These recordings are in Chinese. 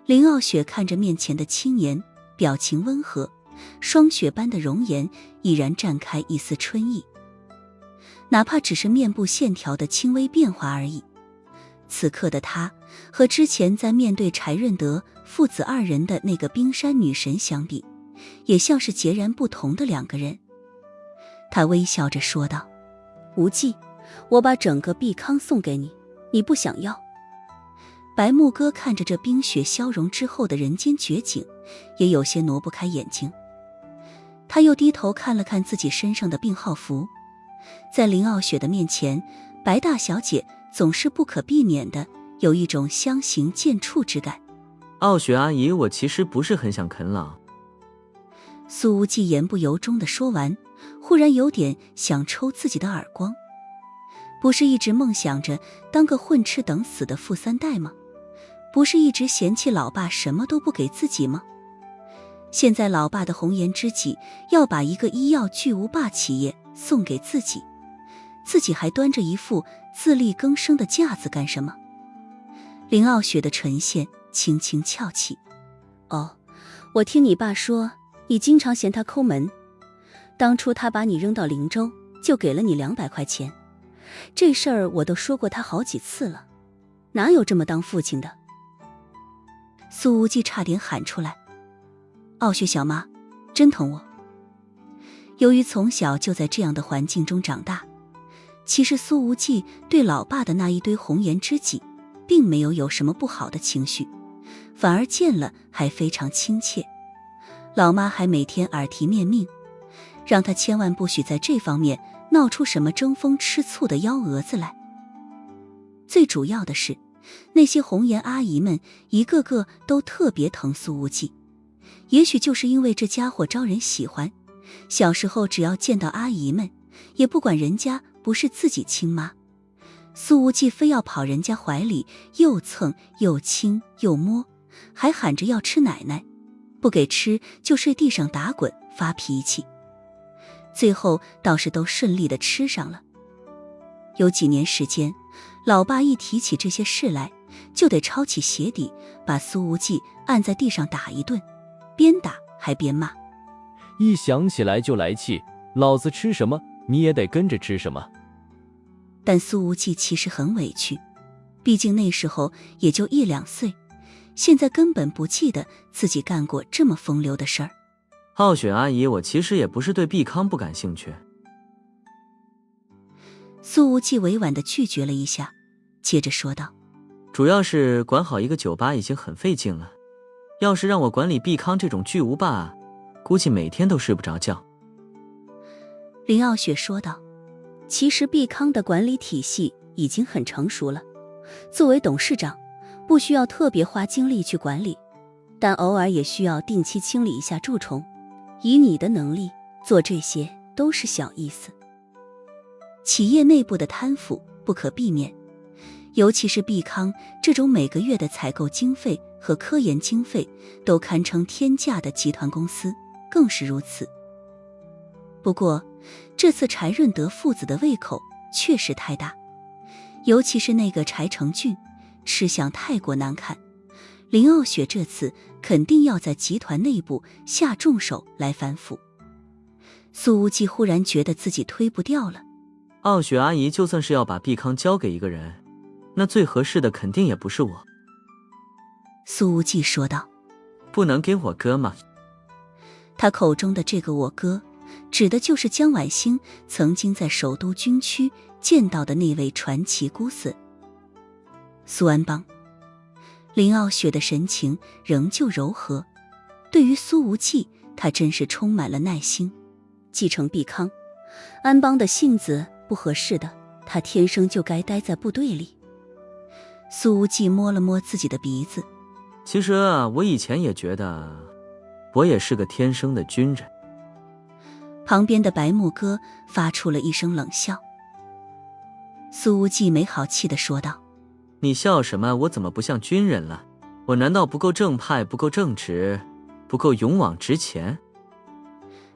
林傲雪看着面前的青年，表情温和，霜雪般的容颜已然绽开一丝春意，哪怕只是面部线条的轻微变化而已。此刻的他和之前在面对柴润德父子二人的那个冰山女神相比，也像是截然不同的两个人。他微笑着说道：无忌，我把整个碧康送给你，你不想要？白木哥看着这冰雪消融之后的人间绝景，也有些挪不开眼睛。他又低头看了看自己身上的病号服，在林傲雪的面前，白大小姐总是不可避免的有一种相形见绌之感。傲雪阿姨，我其实不是很想啃老。苏无忌言不由衷地说完，忽然有点想抽自己的耳光。不是一直梦想着当个混吃等死的富三代吗？不是一直嫌弃老爸什么都不给自己吗？现在老爸的红颜知己要把一个医药巨无霸企业送给自己，自己还端着一副自力更生的架子干什么？林傲雪的唇线轻轻翘起。哦，我听你爸说你经常嫌他抠门，当初他把你扔到灵州就给了你200块钱，这事儿我都说过他好几次了，哪有这么当父亲的？苏无忌差点喊出来。傲雪小妈真疼我。由于从小就在这样的环境中长大，其实苏无忌对老爸的那一堆红颜知己并没有什么不好的情绪，反而见了还非常亲切。老妈还每天耳提面命，让他千万不许在这方面闹出什么争风吃醋的幺蛾子来。最主要的是，那些红颜阿姨们一个个都特别疼苏无忌，也许就是因为这家伙招人喜欢，小时候只要见到阿姨们，也不管人家不是自己亲妈，苏无忌非要跑人家怀里又蹭又亲又摸，还喊着要吃奶奶，不给吃就睡地上打滚发脾气，最后倒是都顺利地吃上了。有几年时间，老爸一提起这些事来，就得抄起鞋底把苏无忌按在地上打一顿，边打还边骂。一想起来就来气，老子吃什么你也得跟着吃什么。但苏无忌其实很委屈，毕竟那时候也就1、2岁，现在根本不记得自己干过这么风流的事儿。傲雪阿姨，我其实也不是对碧康不感兴趣。苏无忌委婉地拒绝了一下，接着说道：主要是管好一个酒吧已经很费劲了，要是让我管理碧康这种巨无霸，估计每天都睡不着觉。林傲雪说道：其实碧康的管理体系已经很成熟了，作为董事长不需要特别花精力去管理，但偶尔也需要定期清理一下蛀虫，以你的能力做这些都是小意思。企业内部的贪腐不可避免，尤其是碧康这种每个月的采购经费和科研经费都堪称天价的集团公司更是如此。不过这次柴润德父子的胃口确实太大，尤其是那个柴成俊，吃相太过难看，林傲雪这次肯定要在集团内部下重手来反腐。苏无忌忽然觉得自己推不掉了。傲雪阿姨就算是要把碧康交给一个人，那最合适的肯定也不是我。苏无忌说道：不能给我哥吗？他口中的这个我哥，指的就是江晚星曾经在首都军区见到的那位传奇姑孙苏安邦。林傲雪的神情仍旧柔和，对于苏无忌，他真是充满了耐心。继承碧康，安邦的性子不合适的，他天生就该待在部队里。苏无忌摸了摸自己的鼻子，其实我以前也觉得我也是个天生的军人。旁边的白木哥发出了一声冷笑。苏无忌没好气地说道：你笑什么？我怎么不像军人了？我难道不够正派，不够正直，不够勇往直前？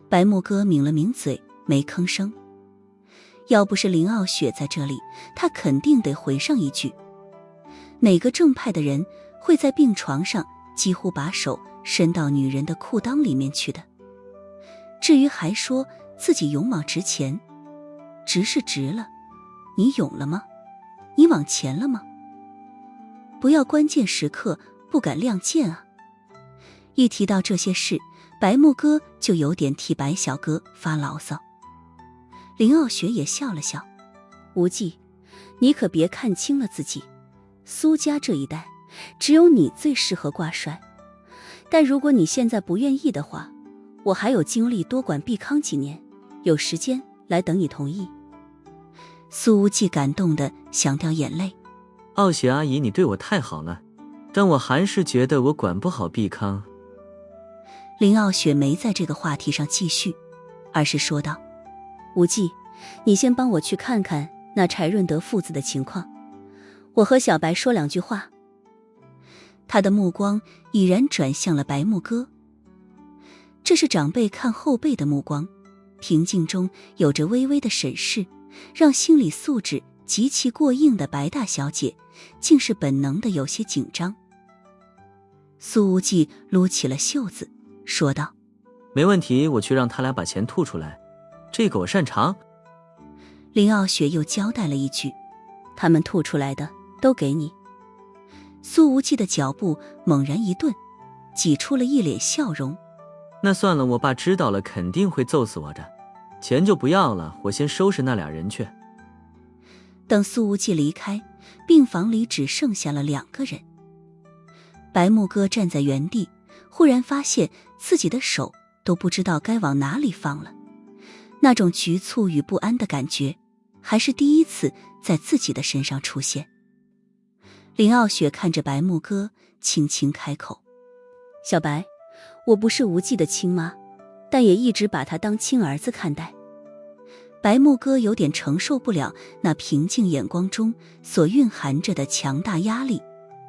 白木哥抿了抿嘴，没吭声。要不是林傲雪在这里，他肯定得回上一句：哪个正派的人会在病床上几乎把手伸到女人的裤裆里面去的。至于还说自己勇往直前，直是直了，你勇了吗？你往前了吗？不要关键时刻不敢亮剑啊！一提到这些事，白木哥就有点替白小哥发牢骚。林傲雪也笑了笑，无忌，你可别看轻了自己，苏家这一代只有你最适合挂帅，但如果你现在不愿意的话，我还有精力多管碧康几年，有时间来等你同意。苏无忌感动得想掉眼泪。傲雪阿姨，你对我太好了，但我还是觉得我管不好碧康。林傲雪没在这个话题上继续，而是说道，无忌，你先帮我去看看那柴润德父子的情况，我和小白说两句话。他的目光已然转向了白木哥，这是长辈看后辈的目光，平静中有着微微的审视，让心理素质极其过硬的白大小姐竟是本能的有些紧张。苏无忌撸起了袖子说道，没问题，我去让他俩把钱吐出来，这个我擅长。林傲雪又交代了一句，他们吐出来的都给你。苏无忌的脚步猛然一顿，挤出了一脸笑容。那算了，我爸知道了肯定会揍死我的，钱就不要了，我先收拾那俩人去。等苏无忌离开，病房里只剩下了2个人。白木哥站在原地，忽然发现自己的手都不知道该往哪里放了，那种局促与不安的感觉还是第一次在自己的身上出现。林傲雪看着白木哥，轻轻开口，小白，我不是无忌的亲妈，但也一直把他当亲儿子看待。白木哥有点承受不了那平静眼光中所蕴含着的强大压力，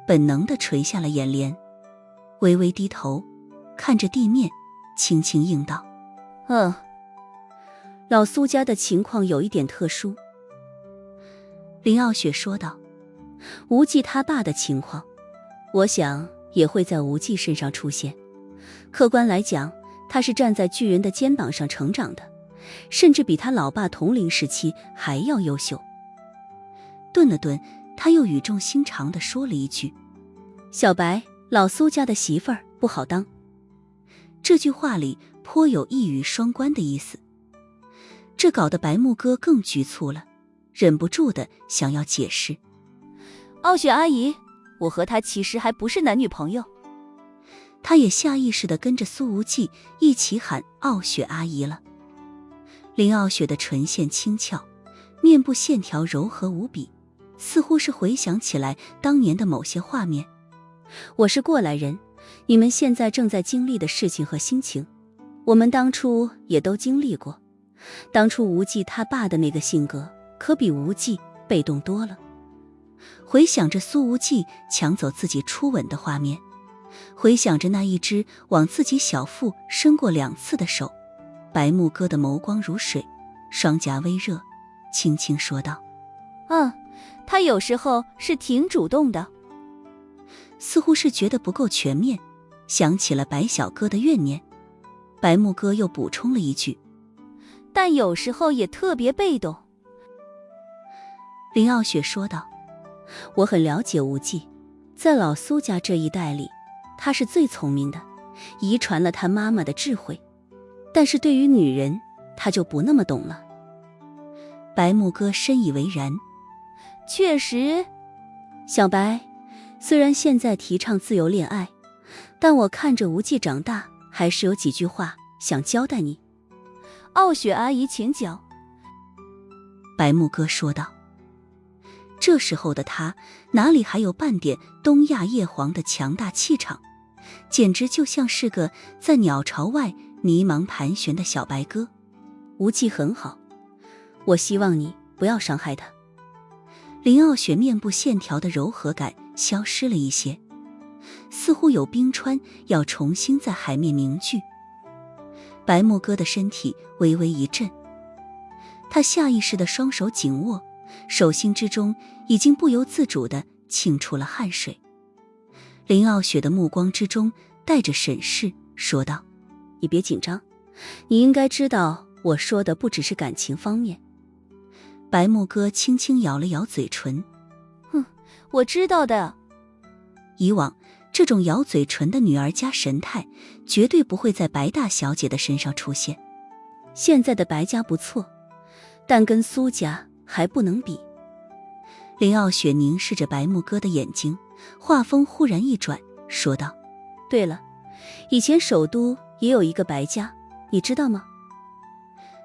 本能地垂下了眼帘，微微低头看着地面，轻轻应道，老苏家的情况有一点特殊。林傲雪说道，无忌他爸的情况，我想也会在无忌身上出现。客观来讲，他是站在巨人的肩膀上成长的，甚至比他老爸同龄时期还要优秀。顿了顿，他又语重心长地说了一句，小白，老苏家的媳妇儿不好当。这句话里颇有一语双关的意思，这搞得白木哥更局促了，忍不住的想要解释。傲雪阿姨，我和他其实还不是男女朋友。他也下意识地跟着苏无忌一起喊傲雪阿姨了。林傲雪的唇线轻翘，面部线条柔和无比，似乎是回想起来当年的某些画面。我是过来人，你们现在正在经历的事情和心情，我们当初也都经历过。当初无忌他爸的那个性格，可比无忌被动多了。回想着苏无忌抢走自己初吻的画面，回想着那一只往自己小腹伸过2次的手，白木哥的眸光如水，双颊微热，轻轻说道，他有时候是挺主动的。似乎是觉得不够全面，想起了白小哥的怨念，白木哥又补充了一句，但有时候也特别被动。林傲雪说道，我很了解无忌，在老苏家这一代里，他是最聪明的，遗传了他妈妈的智慧，但是对于女人，他就不那么懂了。白木哥深以为然，确实，小白，虽然现在提倡自由恋爱，但我看着无忌长大，还是有几句话想交代你。傲雪阿姨请讲。白木哥说道。这时候的他哪里还有半点东亚叶皇的强大气场，简直就像是个在鸟巢外迷茫盘旋的小白鸽。无忌很好，我希望你不要伤害他。林傲雪面部线条的柔和感消失了一些，似乎有冰川要重新在海面凝聚。白木哥的身体微微一震，他下意识的双手紧握，手心之中已经不由自主地沁出了汗水。林傲雪的目光之中带着审视，说道：“你别紧张，你应该知道我说的不只是感情方面。”白木哥轻轻咬了咬嘴唇：“我知道的。”以往这种咬嘴唇的女儿家神态绝对不会在白大小姐的身上出现。现在的白家不错，但跟苏家还不能比。林傲雪凝视着白木哥的眼睛，话锋忽然一转，说道：“对了，以前首都也有一个白家，你知道吗？”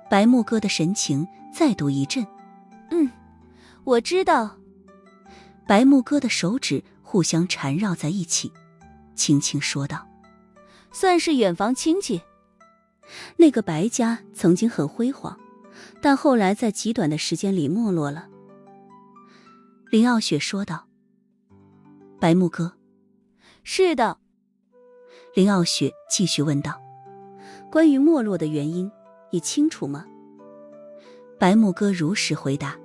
白木哥的神情再度一震。我知道。白木哥的手指互相缠绕在一起，轻轻说道：“算是远房亲戚。”那个白家曾经很辉煌，但后来在极短的时间里没落了。林傲雪说道。白木哥：“是的。”林傲雪继续问道：“关于没落的原因，你清楚吗？”白木哥如实回答：“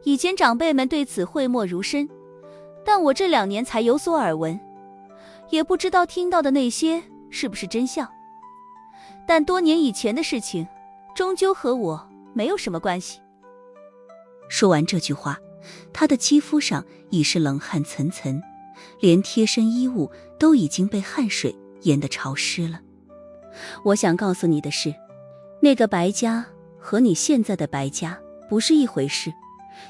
以前长辈们对此讳莫如深，但我这2年才有所耳闻，也不知道听到的那些是不是真相。但多年以前的事情，终究和我没有什么关系。”说完这句话，他的肌肤上已是冷汗涔涔，连贴身衣物都已经被汗水淹得潮湿了。我想告诉你的是，那个白家和你现在的白家不是一回事，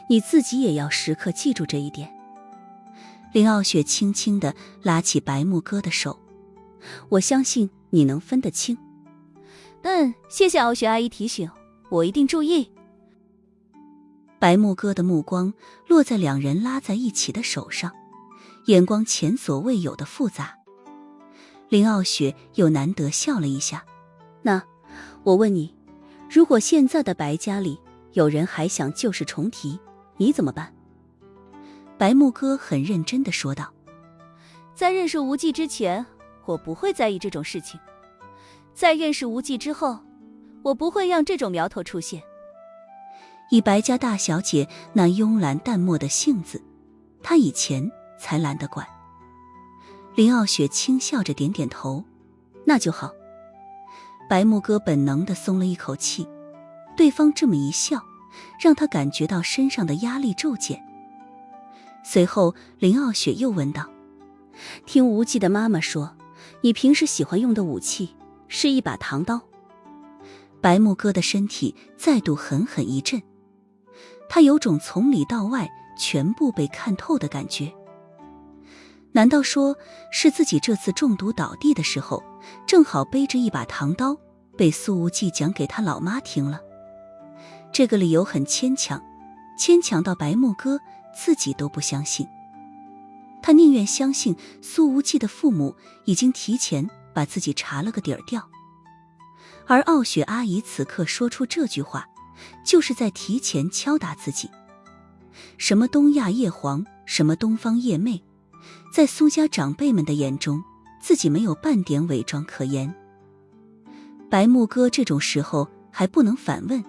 你自己也要时刻记住这一点。林傲雪轻轻地拉起白木哥的手：“我相信你能分得清。”谢谢傲雪阿姨提醒，我一定注意。白木哥的目光落在两人拉在一起的手上，眼光前所未有的复杂。林傲雪又难得笑了一下：“那我问你，如果现在的白家里有人还想旧事重提，你怎么办？”白木哥很认真地说道：“在认识无忌之前，我不会在意这种事情；在认识无忌之后，我不会让这种苗头出现。”以白家大小姐那慵懒淡漠的性子，她以前才懒得管。林傲雪轻笑着点点头：“那就好。”白木哥本能地松了一口气，对方这么一笑，让他感觉到身上的压力骤减。随后林傲雪又问道：“听无忌的妈妈说，你平时喜欢用的武器是一把唐刀。”白木哥的身体再度狠狠一震，他有种从里到外全部被看透的感觉。难道说是自己这次中毒倒地的时候，正好背着一把唐刀，被苏无忌讲给他老妈听了？这个理由很牵强，牵强到白木哥自己都不相信。他宁愿相信苏无忌的父母已经提前把自己查了个底儿掉。而傲雪阿姨此刻说出这句话，就是在提前敲打自己。什么东亚叶皇，什么东方叶妹，在苏家长辈们的眼中，自己没有半点伪装可言。白木哥这种时候还不能反问，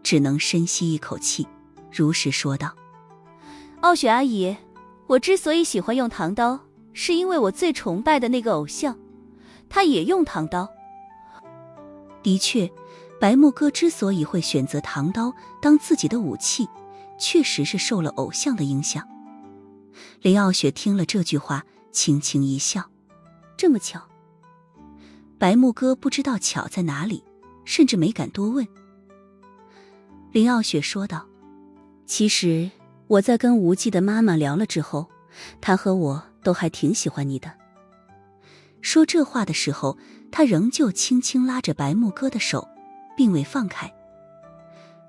只能深吸一口气，如实说道：“傲雪阿姨，我之所以喜欢用唐刀，是因为我最崇拜的那个偶像，他也用唐刀。”的确，白木哥之所以会选择唐刀当自己的武器，确实是受了偶像的影响。林傲雪听了这句话，轻轻一笑：“这么巧？”白木哥不知道巧在哪里，甚至没敢多问。林傲雪说道：“其实我在跟无忌的妈妈聊了之后，她和我都还挺喜欢你的。”说这话的时候，他仍旧轻轻拉着白木哥的手，并未放开。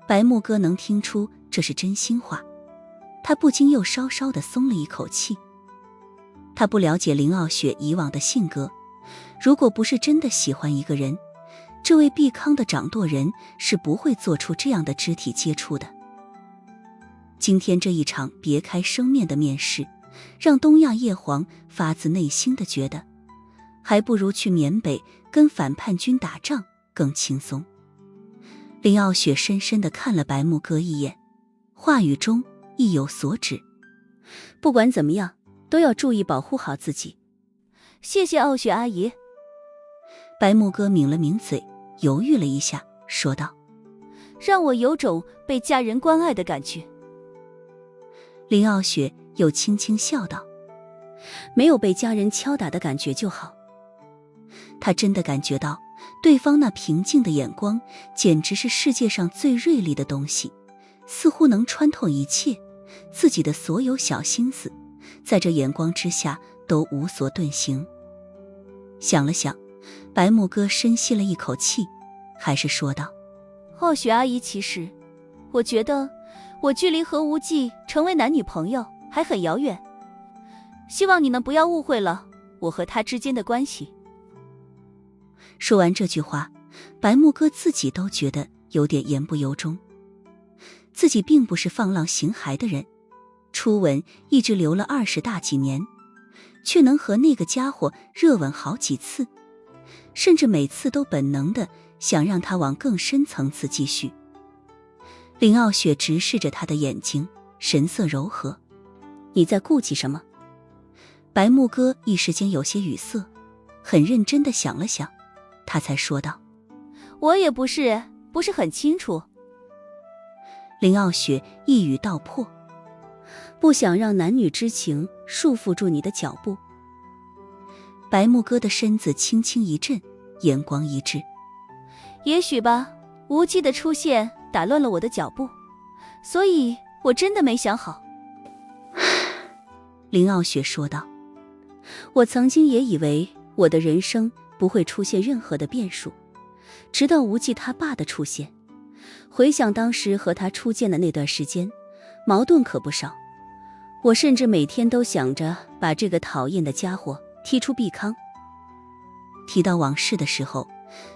白木哥能听出这是真心话，他不禁又稍稍地松了一口气。他不了解林傲雪以往的性格，如果不是真的喜欢一个人，这位毕康的掌舵人是不会做出这样的肢体接触的。今天这一场别开生面的面试，让东亚叶皇发自内心地觉得，还不如去缅北跟反叛军打仗更轻松。林傲雪深深地看了白木哥一眼，话语中意有所指：“不管怎么样，都要注意保护好自己，谢谢傲雪阿姨。白木哥抿了抿嘴，犹豫了一下，说道：让我有种被家人关爱的感觉。林傲雪又轻轻笑道：没有被家人敲打的感觉就好。他真的感觉到对方那平静的眼光简直是世界上最锐利的东西，似乎能穿透一切，自己的所有小心思在这眼光之下都无所遁形。想了想，白木哥深吸了一口气，还是说道：傲雪阿姨，其实我觉得我距离和无忌成为男女朋友还很遥远，希望你们不要误会了我和他之间的关系。说完这句话，白木哥自己都觉得有点言不由衷。自己并不是放浪形骸的人，初吻一直留了20大几年，却能和那个家伙热吻好几次，甚至每次都本能的想让他往更深层次继续。林傲雪直视着他的眼睛，神色柔和：你在顾忌什么？白木哥一时间有些语塞，很认真的想了想，他才说道：我也不是很清楚。林傲雪一语道破：不想让男女之情束缚住你的脚步。白木哥的身子轻轻一震，眼光一致：也许吧，无忌的出现打乱了我的脚步，所以我真的没想好。林傲雪说道：我曾经也以为我的人生不会出现任何的变数，直到无忌他爸的出现。回想当时和他初见的那段时间，矛盾可不少，我甚至每天都想着把这个讨厌的家伙踢出碧康。提到往事的时候，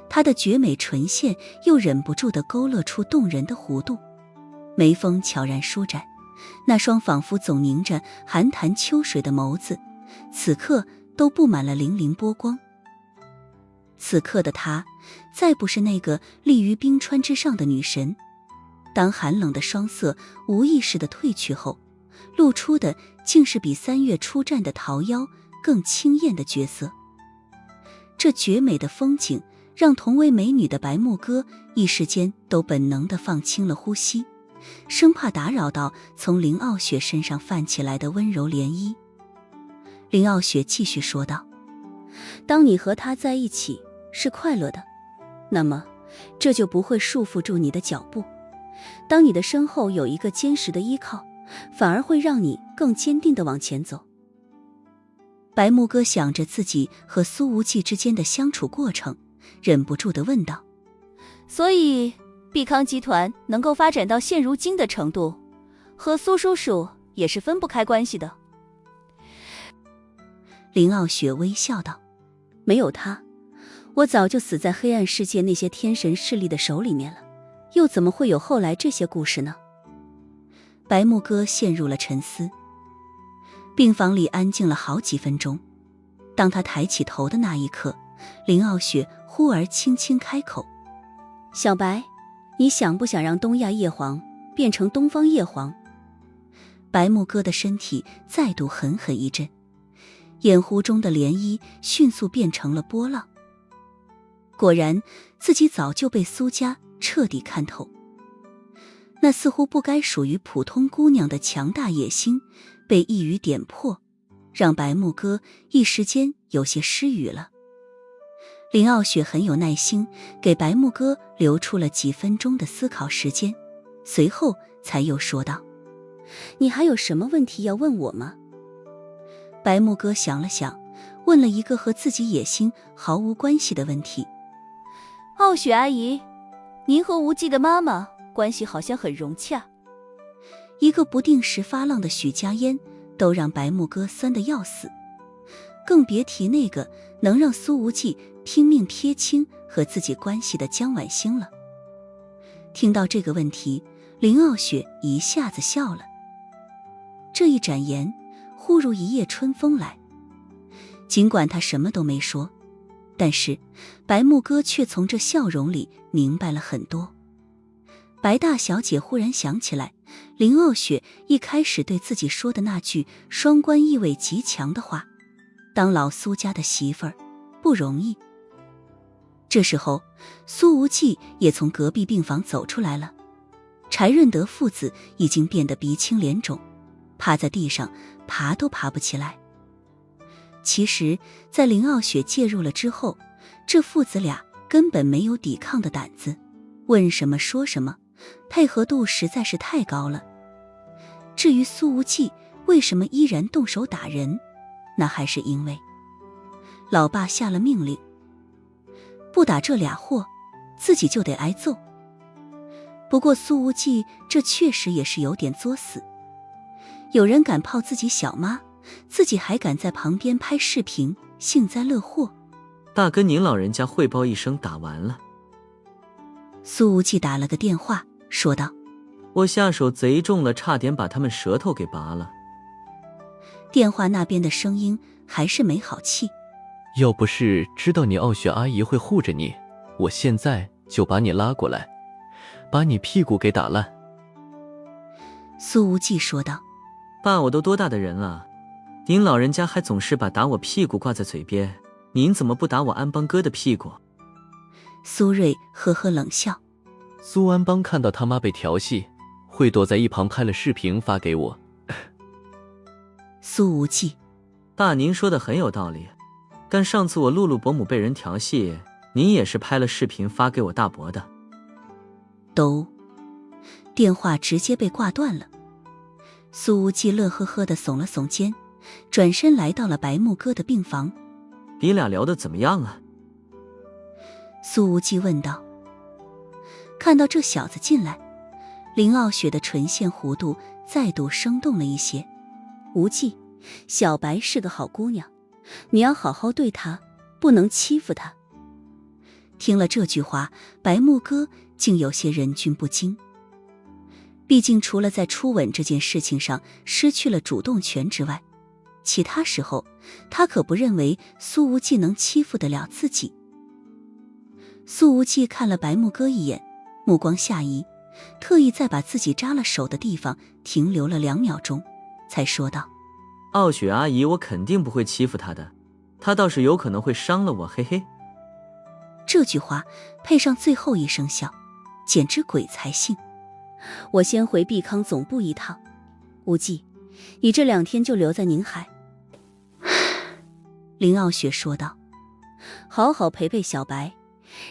他的绝美唇线又忍不住地勾勒出动人的弧度，眉峰悄然舒展，那双仿佛总凝着寒潭秋水的眸子，此刻都布满了粼粼波光。此刻的她，再不是那个立于冰川之上的女神，当寒冷的双色无意识地褪去后，露出的竟是比3月出战的桃夭更惊艳的角色。这绝美的风景让同为美女的白木哥一时间都本能地放轻了呼吸，生怕打扰到从林傲雪身上泛起来的温柔涟漪。林傲雪继续说道：当你和他在一起是快乐的，那么这就不会束缚住你的脚步。当你的身后有一个坚实的依靠，反而会让你更坚定地往前走。白木哥想着自己和苏无忌之间的相处过程，忍不住地问道：所以碧康集团能够发展到现如今的程度，和苏叔叔也是分不开关系的。林傲雪微笑道：没有他，我早就死在黑暗世界那些天神势力的手里面了，又怎么会有后来这些故事呢？白木哥陷入了沉思。病房里安静了好几分钟，当他抬起头的那一刻，林傲雪忽而轻轻开口：小白，你想不想让东亚叶皇变成东方叶皇？白木哥的身体再度狠狠一震，眼湖中的涟漪迅速变成了波浪。果然，自己早就被苏家彻底看透。那似乎不该属于普通姑娘的强大野心，被一语点破，让白木哥一时间有些失语了。林傲雪很有耐心，给白木哥留出了几分钟的思考时间，随后才又说道：你还有什么问题要问我吗？白木哥想了想，问了一个和自己野心毫无关系的问题：傲雪阿姨，您和无忌的妈妈关系好像很融洽。一个不定时发浪的许家烟都让白木哥酸得要死，更别提那个能让苏无忌拼命撇清和自己关系的江晚星了。听到这个问题，林傲雪一下子笑了。这一展颜忽如一夜春风来。尽管他什么都没说，但是白木哥却从这笑容里明白了很多。白大小姐忽然想起来，林傲雪一开始对自己说的那句双关意味极强的话，当老苏家的媳妇儿不容易。这时候，苏无忌也从隔壁病房走出来了。柴润德父子已经变得鼻青脸肿，趴在地上爬都爬不起来。其实，在林傲雪介入了之后，这父子俩根本没有抵抗的胆子，问什么说什么，配合度实在是太高了。至于苏无忌为什么依然动手打人，那还是因为老爸下了命令，不打这俩货，自己就得挨揍。不过苏无忌这确实也是有点作死，有人敢泡自己小妈，自己还敢在旁边拍视频，幸灾乐祸。爸跟您老人家汇报一声，打完了。苏无忌打了个电话，说道：我下手贼重了，差点把他们舌头给拔了。电话那边的声音还是没好气。要不是知道你傲雪阿姨会护着你，我现在就把你拉过来，把你屁股给打烂。苏无忌说道：爸，我都多大的人了，您老人家还总是把打我屁股挂在嘴边，您怎么不打我安邦哥的屁股？苏瑞呵呵冷笑。苏安邦看到他妈被调戏，会躲在一旁拍了视频发给我。苏无忌：爸，您说的很有道理，但上次我露露伯母被人调戏，您也是拍了视频发给我大伯的。电话直接被挂断了。苏无忌乐呵呵地耸了耸肩，转身来到了白木哥的病房。你俩聊得怎么样啊？苏无忌问道。看到这小子进来，林傲雪的唇线弧度再度生动了一些。无忌，小白是个好姑娘，你要好好对她，不能欺负她。听了这句话，白木哥竟有些人君不惊。毕竟除了在初吻这件事情上失去了主动权之外，其他时候他可不认为苏无忌能欺负得了自己。苏无忌看了白木哥一眼，目光下移，特意在把自己扎了手的地方停留了2秒钟，才说道：傲雪阿姨，我肯定不会欺负她的，她倒是有可能会伤了我，嘿嘿。这句话配上最后一声笑，简直鬼才信。我先回碧康总部一趟，无忌，你这2天就留在宁海。林傲雪说道：好好陪陪小白，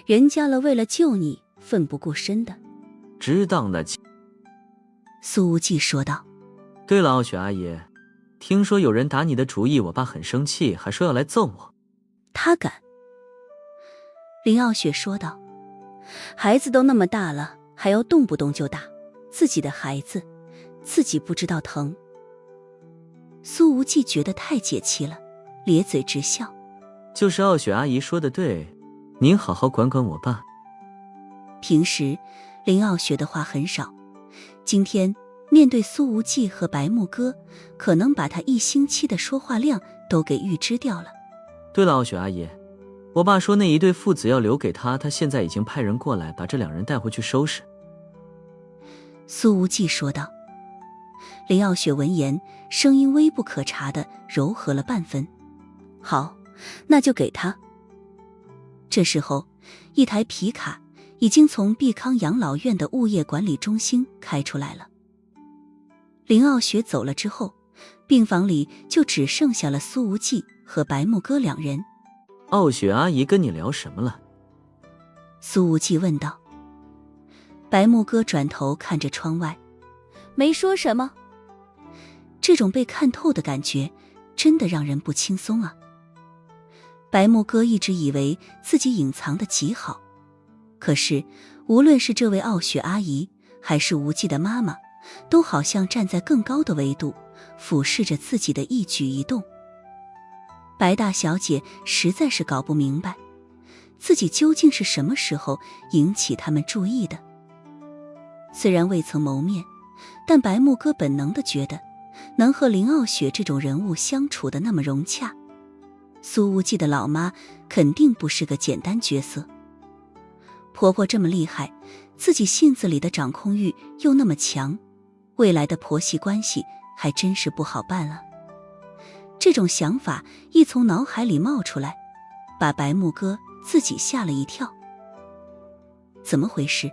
人家了为了救你奋不顾身的。值当的。苏无忌说道。对了，傲雪阿姨，听说有人打你的主意，我爸很生气，还说要来揍我。他敢？林傲雪说道。孩子都那么大了，还要动不动就打自己的孩子，自己不知道疼。苏无忌觉得太解气了，咧嘴直笑。就是傲雪阿姨说的对，您好好管管我爸。平时林傲雪的话很少，今天面对苏无忌和白木哥，可能把他1星期的说话量都给预支掉了。对了，傲雪阿姨，我爸说那一对父子要留给他，他现在已经派人过来把这2人带回去收拾。苏无忌说道。林傲雪闻言，声音微不可察地柔和了半分。好，那就给他。这时候，一台皮卡已经从碧康养老院的物业管理中心开出来了。林傲雪走了之后，病房里就只剩下了苏无忌和白木哥2人。傲雪阿姨跟你聊什么了？苏无忌问道。白木哥转头看着窗外，没说什么。这种被看透的感觉真的让人不轻松啊。白木哥一直以为自己隐藏得极好，可是无论是这位傲雪阿姨还是无忌的妈妈，都好像站在更高的维度俯视着自己的一举一动。白大小姐实在是搞不明白，自己究竟是什么时候引起他们注意的。虽然未曾谋面，但白木哥本能地觉得能和林傲雪这种人物相处得那么融洽，苏无忌的老妈肯定不是个简单角色。婆婆这么厉害，自己性子里的掌控欲又那么强，未来的婆媳关系还真是不好办了。这种想法一从脑海里冒出来，把白木哥自己吓了一跳。怎么回事？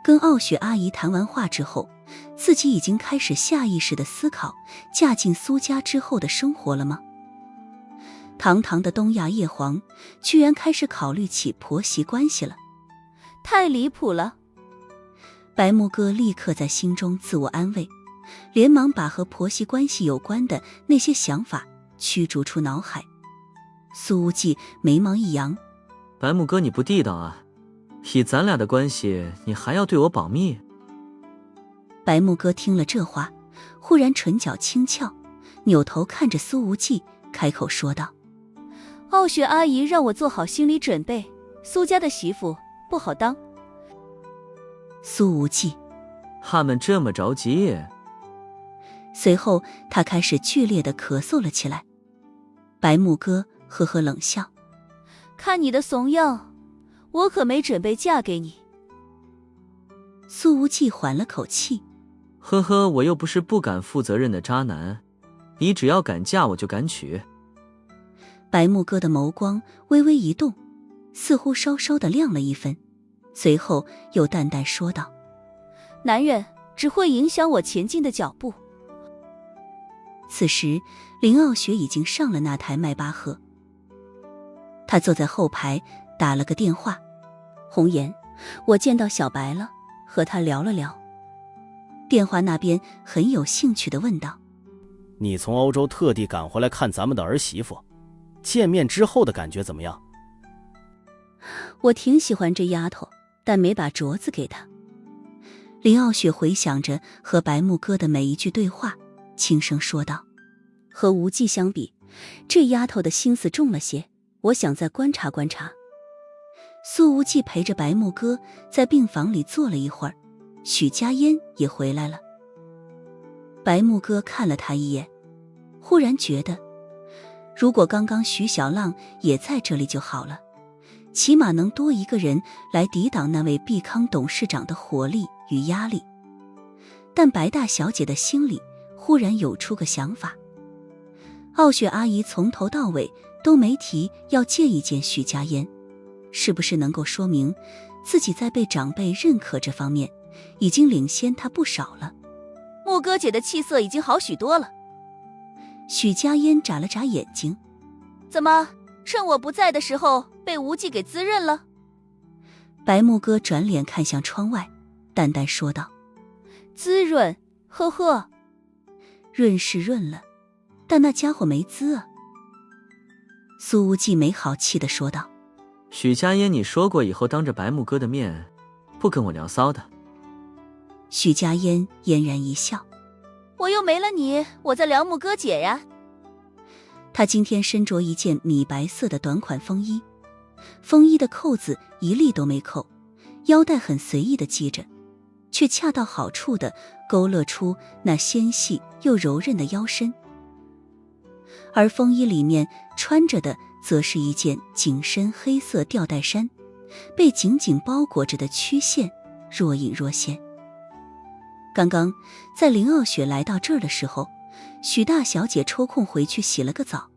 跟傲雪阿姨谈完话之后，自己已经开始下意识地思考嫁进苏家之后的生活了吗？堂堂的东亚叶皇，居然开始考虑起婆媳关系了，太离谱了。白木哥立刻在心中自我安慰，连忙把和婆媳关系有关的那些想法驱逐出脑海。苏无忌眉毛一扬，白木哥你不地道啊，以咱俩的关系你还要对我保密？白木哥听了这话，忽然唇角轻翘，扭头看着苏无忌，开口说道：傲雪阿姨让我做好心理准备，苏家的媳妇不好当。苏无忌他们这么着急？随后他开始剧烈地咳嗽了起来。白木哥呵呵冷笑，看你的怂样，我可没准备嫁给你。苏无忌缓了口气，呵呵，我又不是不敢负责任的渣男，你只要敢嫁我就敢娶。白木哥的眸光微微一动，似乎稍稍地亮了一分，随后又淡淡说道：男人只会影响我前进的脚步。此时林傲雪已经上了那台迈巴赫，他坐在后排打了个电话：红颜，我见到小白了，和他聊了聊。电话那边很有兴趣地问道：你从欧洲特地赶回来看咱们的儿媳妇，见面之后的感觉怎么样？我挺喜欢这丫头，但没把镯子给她。林傲雪回想着和白木哥的每一句对话，轻声说道：和无忌相比，这丫头的心思重了些，我想再观察观察。苏无忌陪着白木哥在病房里坐了一会儿，许家嫣也回来了。白木哥看了他一眼，忽然觉得如果刚刚许小浪也在这里就好了，起码能多一个人来抵挡那位毕康董事长的火力与压力。但白大小姐的心里忽然有出个想法，傲雪阿姨从头到尾都没提要见一见许家嫣，是不是能够说明自己在被长辈认可这方面已经领先她不少了？木哥姐的气色已经好许多了。许家嫣眨了眨眼睛，怎么趁我不在的时候被无忌给滋润了？白木哥转脸看向窗外，淡淡说道：滋润，呵呵。润是润了，但那家伙没滋啊。苏无忌没好气地说道：许家嫣你说过以后当着白木哥的面不跟我聊骚的。许家嫣嫣然一笑：我又没了你，我在聊木哥姐呀。她今天身着一件米白色的短款风衣，风衣的扣子一粒都没扣，腰带很随意地系着，却恰到好处地勾勒出那纤细又柔韧的腰身。而风衣里面穿着的则是一件紧身黑色吊带衫，被紧紧包裹着的曲线若隐若现。刚刚在林傲雪来到这儿的时候，许大小姐抽空回去洗了个澡，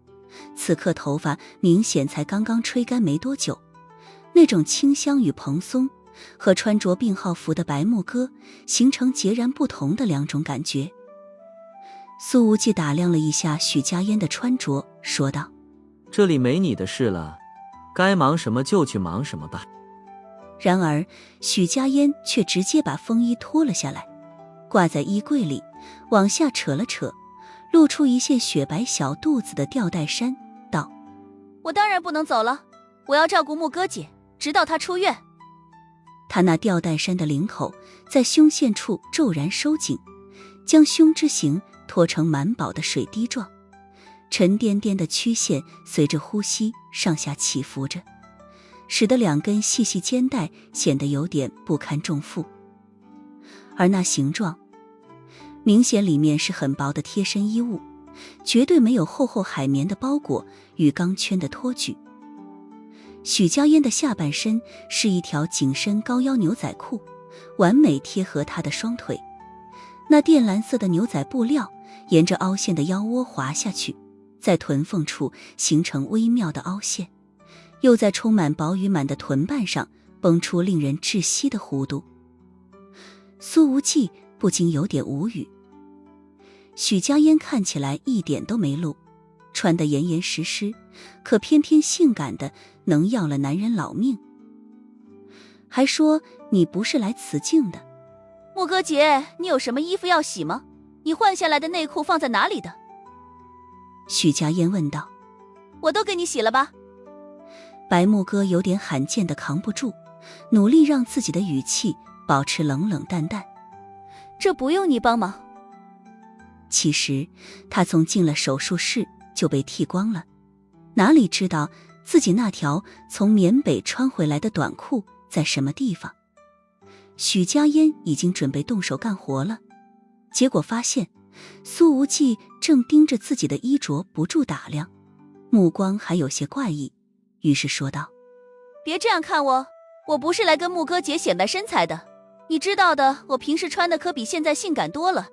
此刻头发明显才刚刚吹干没多久，那种清香与蓬松和穿着病号服的白木哥形成截然不同的两种感觉。苏无忌打量了一下许家嫣的穿着，说道：这里没你的事了，该忙什么就去忙什么吧。然而许家嫣却直接把风衣脱了下来，挂在衣柜里，往下扯了扯，露出一些雪白小肚子的吊带衫，道：我当然不能走了，我要照顾木哥姐，直到她出院。她那吊带衫的领口在胸线处骤然收紧，将胸之形拖成满饱的水滴状，沉甸甸的曲线随着呼吸上下起伏着，使得两根细细肩带显得有点不堪重负。而那形状明显里面是很薄的贴身衣物，绝对没有厚厚海绵的包裹与钢圈的托举。许家嫣的下半身是一条紧身高腰牛仔裤，完美贴合她的双腿，那靛蓝色的牛仔布料沿着凹陷的腰窝滑下去，在臀缝处形成微妙的凹陷，又在充满饱与满的臀瓣上崩出令人窒息的弧度。苏无忌不禁有点无语。许家嫣看起来一点都没露，穿得严严实实，可偏偏性感的能要了男人老命。还说你不是来辞镜的。木哥姐，你有什么衣服要洗吗？你换下来的内裤放在哪里的？许家嫣问道。我都给你洗了吧。白木哥有点罕见的扛不住，努力让自己的语气保持冷冷淡淡。这不用你帮忙。其实他从进了手术室就被剃光了，哪里知道自己那条从缅北穿回来的短裤在什么地方。许家嫣已经准备动手干活了，结果发现苏无忌正盯着自己的衣着不住打量，目光还有些怪异，于是说道：别这样看我，我不是来跟木哥姐显摆身材的，你知道的，我平时穿的可比现在性感多了。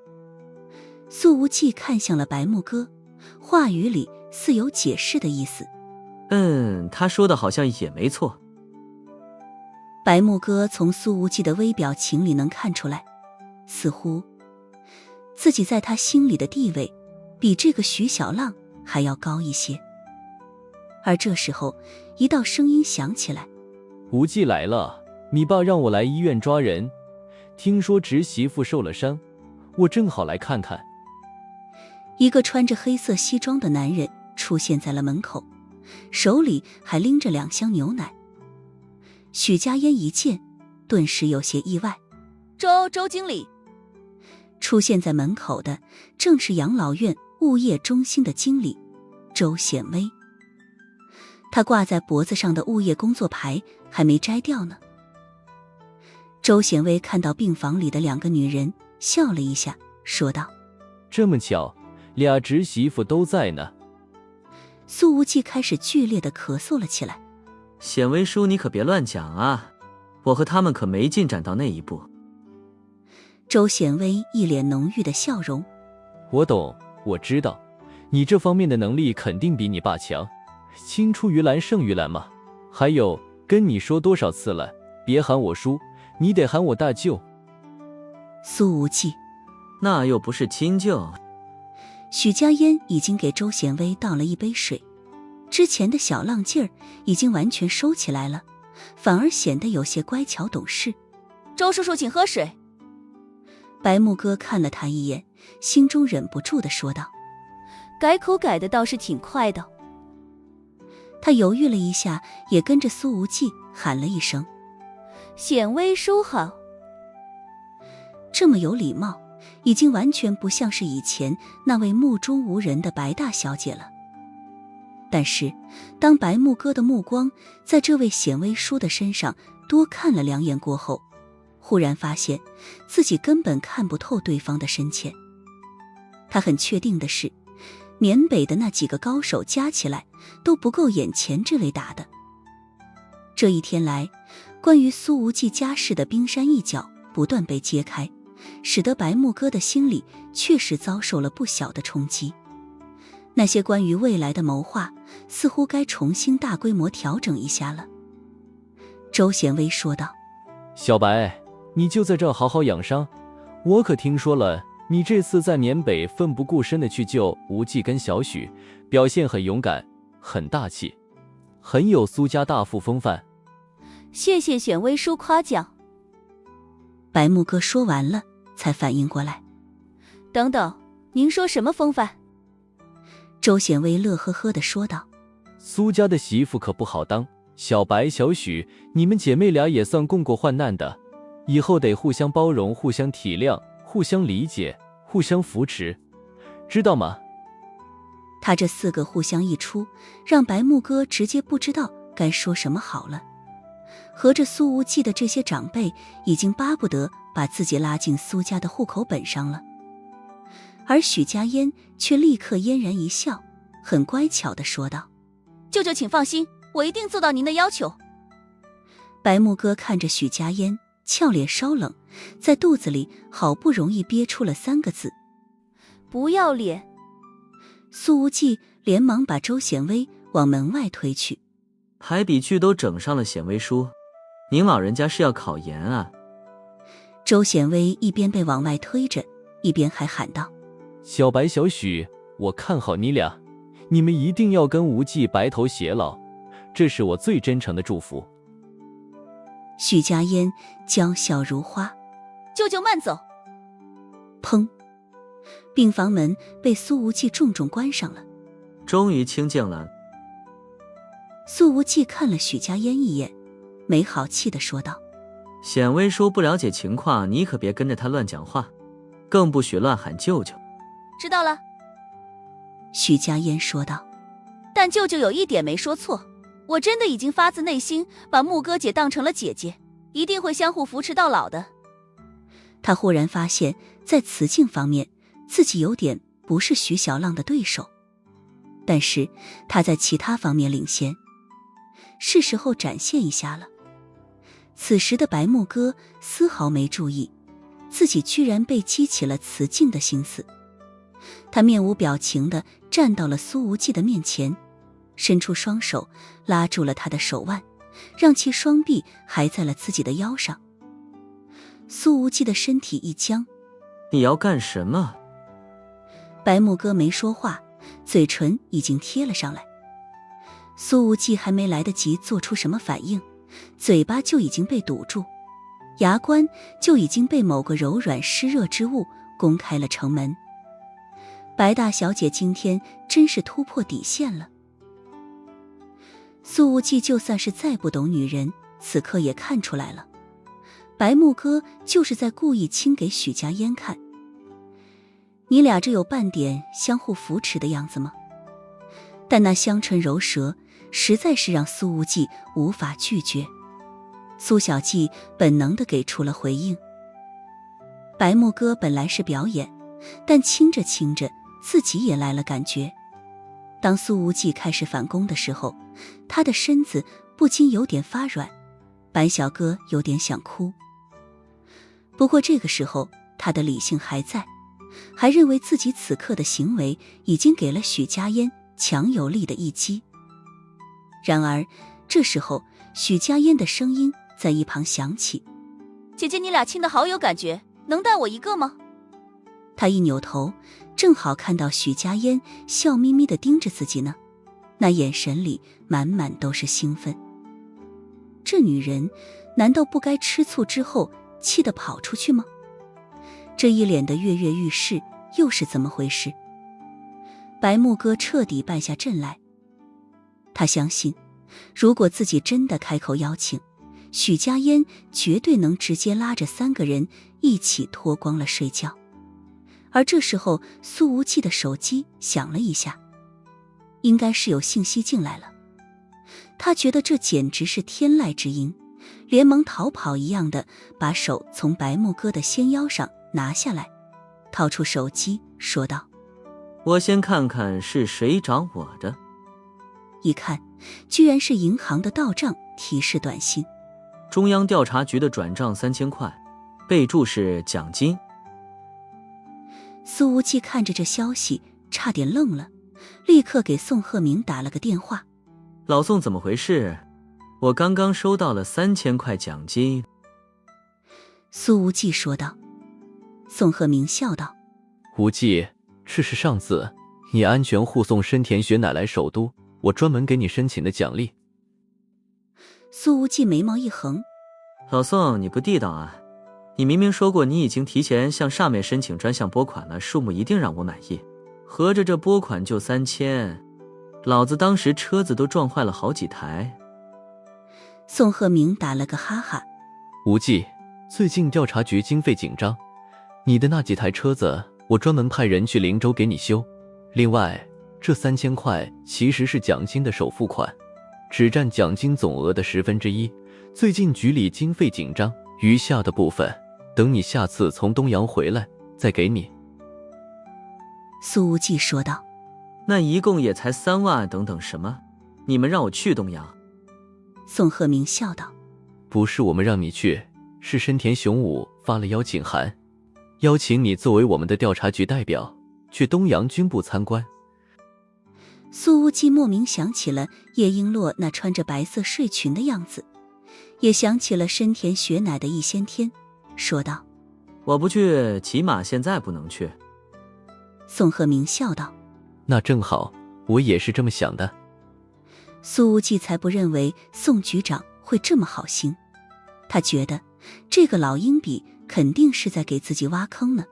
苏无忌看向了白木哥，话语里似有解释的意思。他说的好像也没错。白木哥从苏无忌的微表情里能看出来，似乎自己在他心里的地位比这个徐小浪还要高一些。而这时候一道声音响起来：无忌来了，你爸让我来医院抓人，听说侄媳妇受了伤，我正好来看看。一个穿着黑色西装的男人出现在了门口，手里还拎着2箱牛奶。许家嫣一见，顿时有些意外。周经理。出现在门口的正是养老院物业中心的经理周显威，他挂在脖子上的物业工作牌还没摘掉呢。周显威看到病房里的2个女人，笑了一下，说道：这么巧，俩侄媳妇都在呢。苏无忌开始剧烈地咳嗽了起来。显威叔，你可别乱讲啊，我和他们可没进展到那一步。周显威一脸浓郁的笑容。我懂，我知道，你这方面的能力肯定比你爸强，青出于蓝胜于蓝嘛。还有，跟你说多少次了，别喊我叔，你得喊我大舅。苏无忌，那又不是亲舅。许家嫣已经给周显威倒了一杯水，之前的小浪劲儿已经完全收起来了，反而显得有些乖巧懂事。周叔叔请喝水。白木哥看了他一眼，心中忍不住地说道：改口改的倒是挺快的。他犹豫了一下，也跟着苏无忌喊了一声：显威叔好。这么有礼貌，已经完全不像是以前那位目中无人的白大小姐了。但是当白木哥的目光在这位显威叔的身上多看了2眼过后，忽然发现自己根本看不透对方的深浅。他很确定的是，缅北的那几个高手加起来都不够眼前这位打的。这一天来，关于苏无忌家世的冰山一角不断被揭开，使得白木哥的心里确实遭受了不小的冲击。那些关于未来的谋划似乎该重新大规模调整一下了。周显威说道：小白，你就在这儿好好养伤，我可听说了，你这次在缅北奋不顾身的去救无忌跟小许，表现很勇敢，很大气，很有苏家大妇风范。谢谢显威叔夸奖。白木哥说完了，才反应过来。等等，您说什么风范？周显威乐呵呵地说道：苏家的媳妇可不好当，小白、小许，你们姐妹俩也算共过患难的，以后得互相包容，互相体谅，互相理解，互相扶持，知道吗？他这4个互相一出，让白木哥直接不知道该说什么好了。合着苏无忌的这些长辈已经巴不得把自己拉进苏家的户口本上了。而许家嫣却立刻嫣然一笑，很乖巧地说道：舅舅请放心，我一定做到您的要求。白木哥看着许家嫣，俏脸稍冷，在肚子里好不容易憋出了3个字：不要脸。苏无忌连忙把周显威往门外推去。排比句都整上了显微书，您老人家是要考研啊？周显威一边被往外推着，一边还喊道：小白小许，我看好你俩，你们一定要跟无忌白头偕老，这是我最真诚的祝福。许家嫣娇笑如花。舅舅慢走。砰！病房门被苏无忌重重关上了。终于清静了。苏无忌看了许家嫣一眼，没好气地说道：显微叔不了解情况，你可别跟着他乱讲话，更不许乱喊舅舅。知道了。许家嫣说道。但舅舅有一点没说错，我真的已经发自内心把木哥姐当成了姐姐，一定会相互扶持到老的。他忽然发现，在雌竞方面，自己有点不是许小浪的对手，但是他在其他方面领先，是时候展现一下了。此时的白木哥丝毫没注意，自己居然被激起了雌竞的心思。他面无表情地站到了苏无忌的面前，伸出双手拉住了他的手腕，让其双臂还在了自己的腰上。苏无忌的身体一僵。你要干什么？白木哥没说话，嘴唇已经贴了上来。苏无忌还没来得及做出什么反应，嘴巴就已经被堵住，牙关就已经被某个柔软湿热之物公开了城门。白大小姐今天真是突破底线了。苏无忌就算是再不懂女人，此刻也看出来了，白木哥就是在故意亲给许家嫣看。你俩这有半点相互扶持的样子吗？但那香唇柔舌实在是让苏无忌无法拒绝。苏小季本能地给出了回应。白木哥本来是表演，但亲着亲着自己也来了感觉。当苏无忌开始反攻的时候，他的身子不禁有点发软，白小哥有点想哭。不过这个时候他的理性还在，还认为自己此刻的行为已经给了许家嫣强有力的一击。然而这时候许家嫣的声音在一旁响起：姐姐你俩亲得好有感觉，能带我一个吗？他一扭头，正好看到许家嫣笑眯眯地盯着自己呢，那眼神里满满都是兴奋。这女人难道不该吃醋之后气得跑出去吗？这一脸的跃跃欲试又是怎么回事？白木哥彻底败下阵来。他相信，如果自己真的开口邀请，许家嫣绝对能直接拉着3个人一起脱光了睡觉。而这时候苏无忌的手机响了一下，应该是有信息进来了。他觉得这简直是天籁之音，连忙逃跑一样的把手从白木哥的纤腰上拿下来，掏出手机说道：我先看看是谁找我的。一看居然是银行的到账提示短信：中央调查局的转账3000块，备注是奖金。苏无忌看着这消息差点愣了，立刻给宋鹤鸣打了个电话：老宋，怎么回事？我刚刚收到了3000块奖金。苏无忌说道。宋鹤鸣笑道：无忌，这是上次你安全护送深田雪乃来首都，我专门给你申请的奖励。苏无忌眉毛一横：老宋，你不地道啊！你明明说过你已经提前向上面申请专项拨款了，数目一定让我满意，合着这拨款就3000，老子当时车子都撞坏了好几台。宋鹤鸣打了个哈哈：无忌，最近调查局经费紧张，你的那几台车子我专门派人去灵州给你修。另外，这3000块其实是奖金的首付款，只占奖金总额的1/10。最近局里经费紧张，余下的部分等你下次从东阳回来再给你。苏无忌说道。那一共也才3万，等等什么？你们让我去东阳？宋鹤鸣笑道：不是我们让你去，是深田雄武发了邀请函，邀请你作为我们的调查局代表去东阳军部参观。苏无忌莫名想起了叶璎珞那穿着白色睡裙的样子，也想起了深田雪乃的一先天，说道：我不去，起码现在不能去。宋鹤鸣笑道：那正好，我也是这么想的。苏无忌才不认为宋局长会这么好心，他觉得这个老鹰比肯定是在给自己挖坑呢。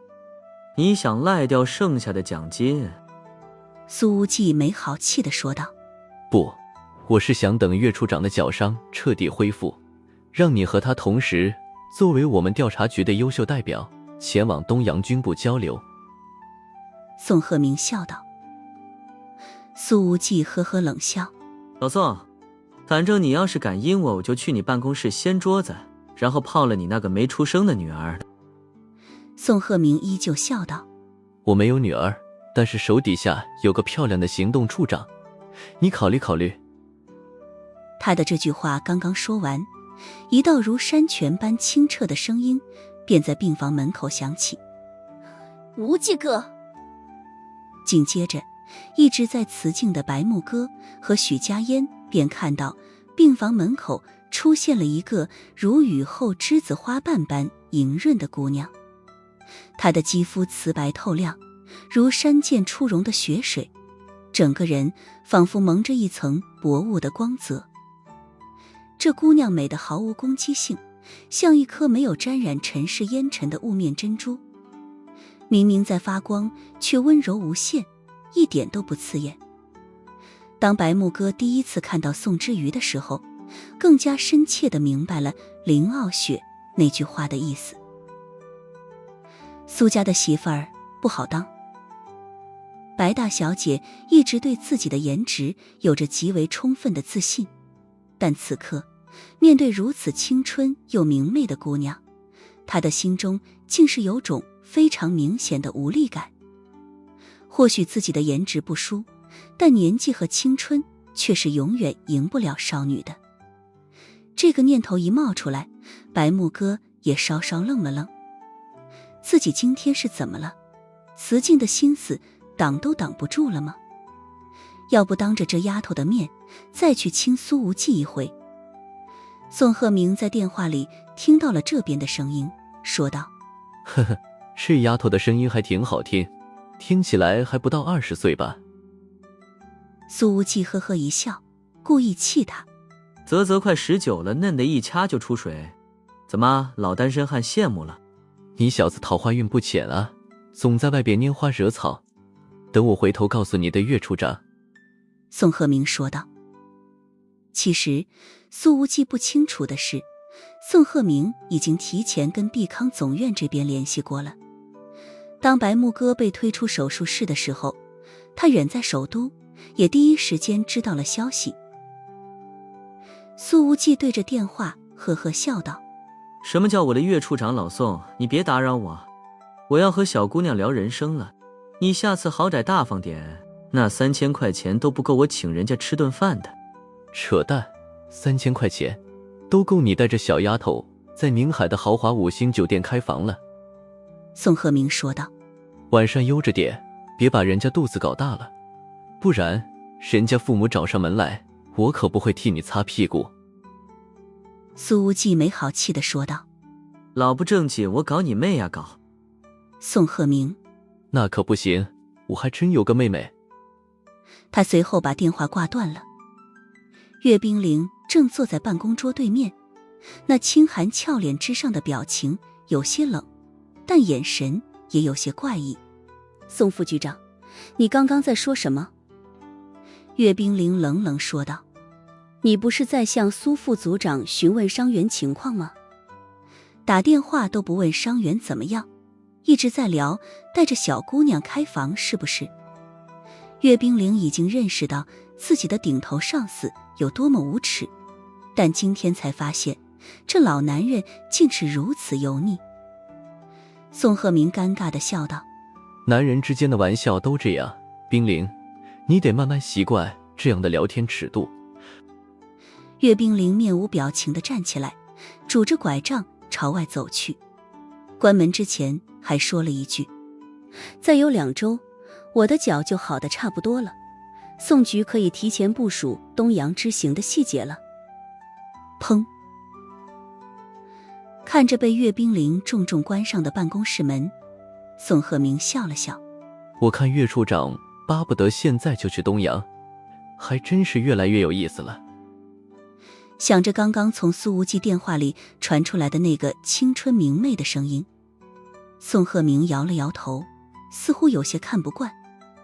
你想赖掉剩下的奖金？苏无忌没好气地说道：不，我是想等岳处长的脚伤彻底恢复，让你和他同时作为我们调查局的优秀代表前往东洋军部交流。宋鹤鸣笑道。苏无忌呵呵冷笑：老宋，反正你要是敢阴我，我就去你办公室掀桌子，然后泡了你那个没出生的女儿。宋鹤鸣依旧笑道：我没有女儿，但是手底下有个漂亮的行动处长，你考虑考虑。他的这句话刚刚说完，一道如山泉般清澈的声音便在病房门口响起：无忌哥。紧接着，一直在辞镜的白木哥和许家烟便看到病房门口出现了一个如雨后栀子花瓣般莹润的姑娘。她的肌肤瓷白透亮，如山涧初融的雪水，整个人仿佛蒙着一层薄雾的光泽。这姑娘美得毫无攻击性，像一颗没有沾染尘世烟尘的雾面珍珠，明明在发光，却温柔无限，一点都不刺眼。当白木哥第一次看到宋之瑜的时候，更加深切地明白了林傲雪那句话的意思：苏家的媳妇儿不好当。白大小姐一直对自己的颜值有着极为充分的自信，但此刻面对如此青春又明媚的姑娘，她的心中竟是有种非常明显的无力感。或许自己的颜值不输，但年纪和青春却是永远赢不了少女的。这个念头一冒出来，白木哥也稍稍愣了愣。自己今天是怎么了？辞镜的心思挡都挡不住了吗？要不当着这丫头的面再去亲苏无忌一回。宋鹤鸣在电话里听到了这边的声音，说道：呵呵，这丫头的声音还挺好听，听起来还不到20岁吧。苏无忌呵呵一笑，故意气他：啧啧，快19了，嫩的一掐就出水，怎么老单身汉羡慕了？你小子桃花运不浅啊，总在外边拈花惹草。等我回头告诉你的岳处长。宋鹤鸣说道。其实苏无忌不清楚的是，宋鹤鸣已经提前跟碧康总院这边联系过了。当白木哥被推出手术室的时候，他远在首都，也第一时间知道了消息。苏无忌对着电话呵呵笑道：什么叫我的岳处长？老宋，你别打扰我，我要和小姑娘聊人生了，你下次好歹大方点，那3000块钱都不够我请人家吃顿饭的。扯淡，3000块钱都够你带着小丫头在宁海的豪华5星酒店开房了。宋鹤鸣说道：晚上悠着点，别把人家肚子搞大了，不然人家父母找上门来，我可不会替你擦屁股。苏无忌没好气地说道：老不正经，我搞你妹呀搞！宋鹤鸣：那可不行，我还真有个妹妹。他随后把电话挂断了。岳冰凌正坐在办公桌对面，那清寒俏脸之上的表情有些冷，但眼神也有些怪异。宋副局长，你刚刚在说什么？岳冰凌冷冷说道：你不是在向苏副组长询问伤员情况吗？打电话都不问伤员怎么样，一直在聊带着小姑娘开房是不是？岳冰凌已经认识到自己的顶头上司有多么无耻，但今天才发现这老男人竟是如此油腻。宋鹤鸣尴尬地笑道：男人之间的玩笑都这样，冰凌，你得慢慢习惯这样的聊天尺度。岳冰凌面无表情地站起来，拄着拐杖朝外走去。关门之前还说了一句：再有2周，我的脚就好得差不多了，宋局可以提前部署东洋之行的细节了。砰！看着被岳冰凌重重关上的办公室门，宋鹤鸣笑了笑。我看岳处长巴不得现在就去东洋，还真是越来越有意思了。想着刚刚从苏无忌电话里传出来的那个青春明媚的声音，宋鹤鸣摇了摇头，似乎有些看不惯。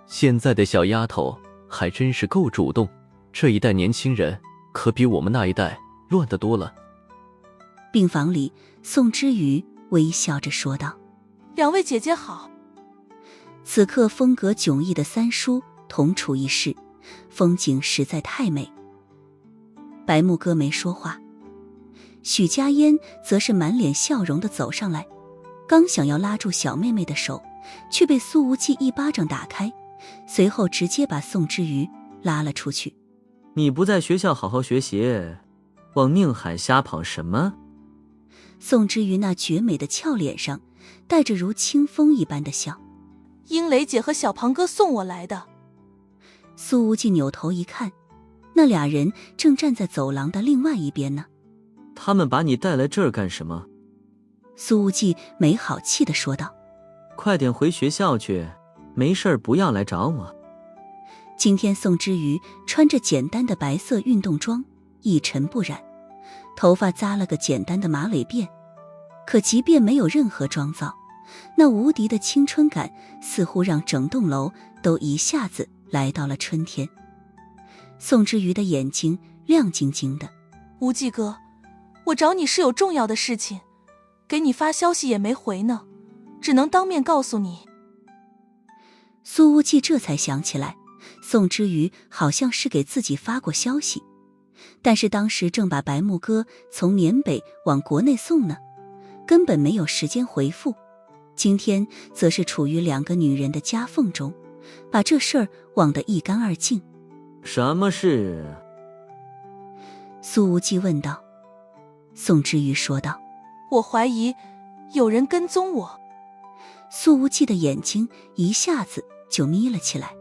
现在的小丫头还真是够主动，这一代年轻人可比我们那一代乱得多了。病房里，宋之瑜微笑着说道：“两位姐姐好。”此刻风格迥异的三叔同处一室，风景实在太美。白木哥没说话，许家烟则是满脸笑容地走上来，刚想要拉住小妹妹的手，却被苏无忌一巴掌打开，随后直接把宋之瑜拉了出去。你不在学校好好学习，往宁海瞎跑什么？宋之瑜那绝美的俏脸上带着如清风一般的笑。英雷姐和小庞哥送我来的。苏无忌扭头一看，那俩人正站在走廊的另外一边呢。他们把你带来这儿干什么？苏无忌没好气地说道：“快点回学校去，没事不要来找我。”今天宋之瑜穿着简单的白色运动装，一尘不染，头发扎了个简单的马尾辫，可即便没有任何妆造，那无敌的青春感似乎让整栋楼都一下子来到了春天。宋之瑜的眼睛亮晶晶的。无忌哥，我找你是有重要的事情，给你发消息也没回呢，只能当面告诉你。苏无忌这才想起来，宋之瑜好像是给自己发过消息，但是当时正把白木哥从缅北往国内送呢，根本没有时间回复。今天则是处于两个女人的夹缝中，把这事儿忘得一干二净。什么事？苏无忌问道。宋之瑜说道：“我怀疑有人跟踪我。”苏无忌的眼睛一下子就眯了起来。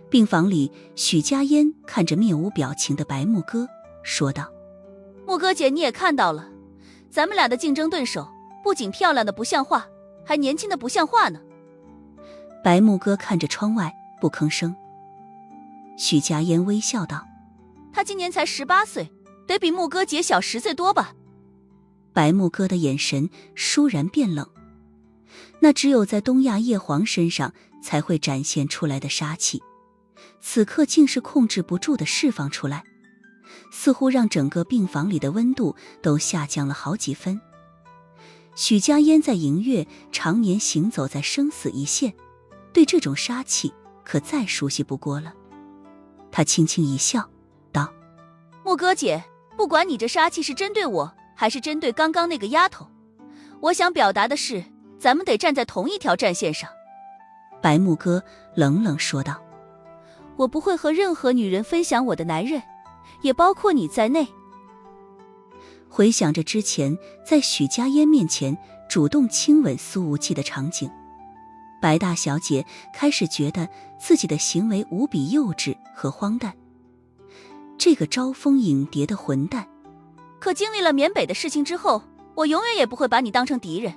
病房里，许家烟看着面无表情的白木哥说道：“木哥姐，你也看到了，咱们俩的竞争对手不仅漂亮的不像话，还年轻的不像话呢。”白木哥看着窗外不吭声。许家烟微笑道：“他今年才18岁，得比木哥姐小10岁多吧？”白木哥的眼神倏然变冷，那只有在东亚叶皇身上才会展现出来的杀气，此刻竟是控制不住地释放出来，似乎让整个病房里的温度都下降了好几分。许家烟在营月常年行走在生死一线，对这种杀气可再熟悉不过了。他轻轻一笑道：“木哥姐，不管你这杀气是针对我还是针对刚刚那个丫头，我想表达的是咱们得站在同一条战线上。”白木哥冷冷说道：“我不会和任何女人分享我的男人，也包括你在内。”回想着之前在许家烟面前主动亲吻苏无忌的场景，白大小姐开始觉得自己的行为无比幼稚和荒诞。这个招蜂引蝶的混蛋，可经历了缅北的事情之后，我永远也不会把你当成敌人。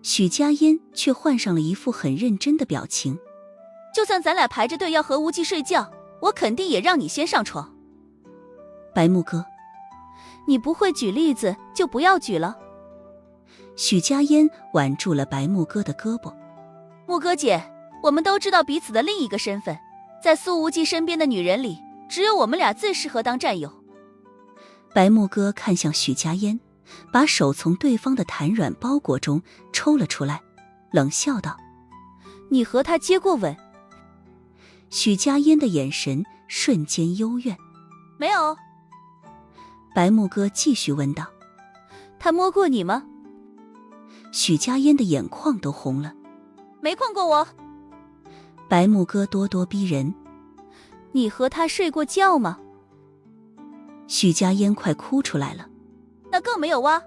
许家烟却换上了一副很认真的表情。就算咱俩排着队要和无忌睡觉，我肯定也让你先上床。白木哥，你不会举例子就不要举了。许家烟挽住了白木哥的胳膊。木哥姐，我们都知道彼此的另一个身份，在苏无忌身边的女人里，只有我们俩最适合当战友。白木哥看向许家烟，把手从对方的弹软包裹中抽了出来，冷笑道：“你和他接过吻？”许家烟的眼神瞬间幽怨。没有。白木哥继续问道：“他摸过你吗？”许家烟的眼眶都红了。没碰过我。白木哥咄咄逼人。你和他睡过觉吗？许家烟快哭出来了。那更没有啊。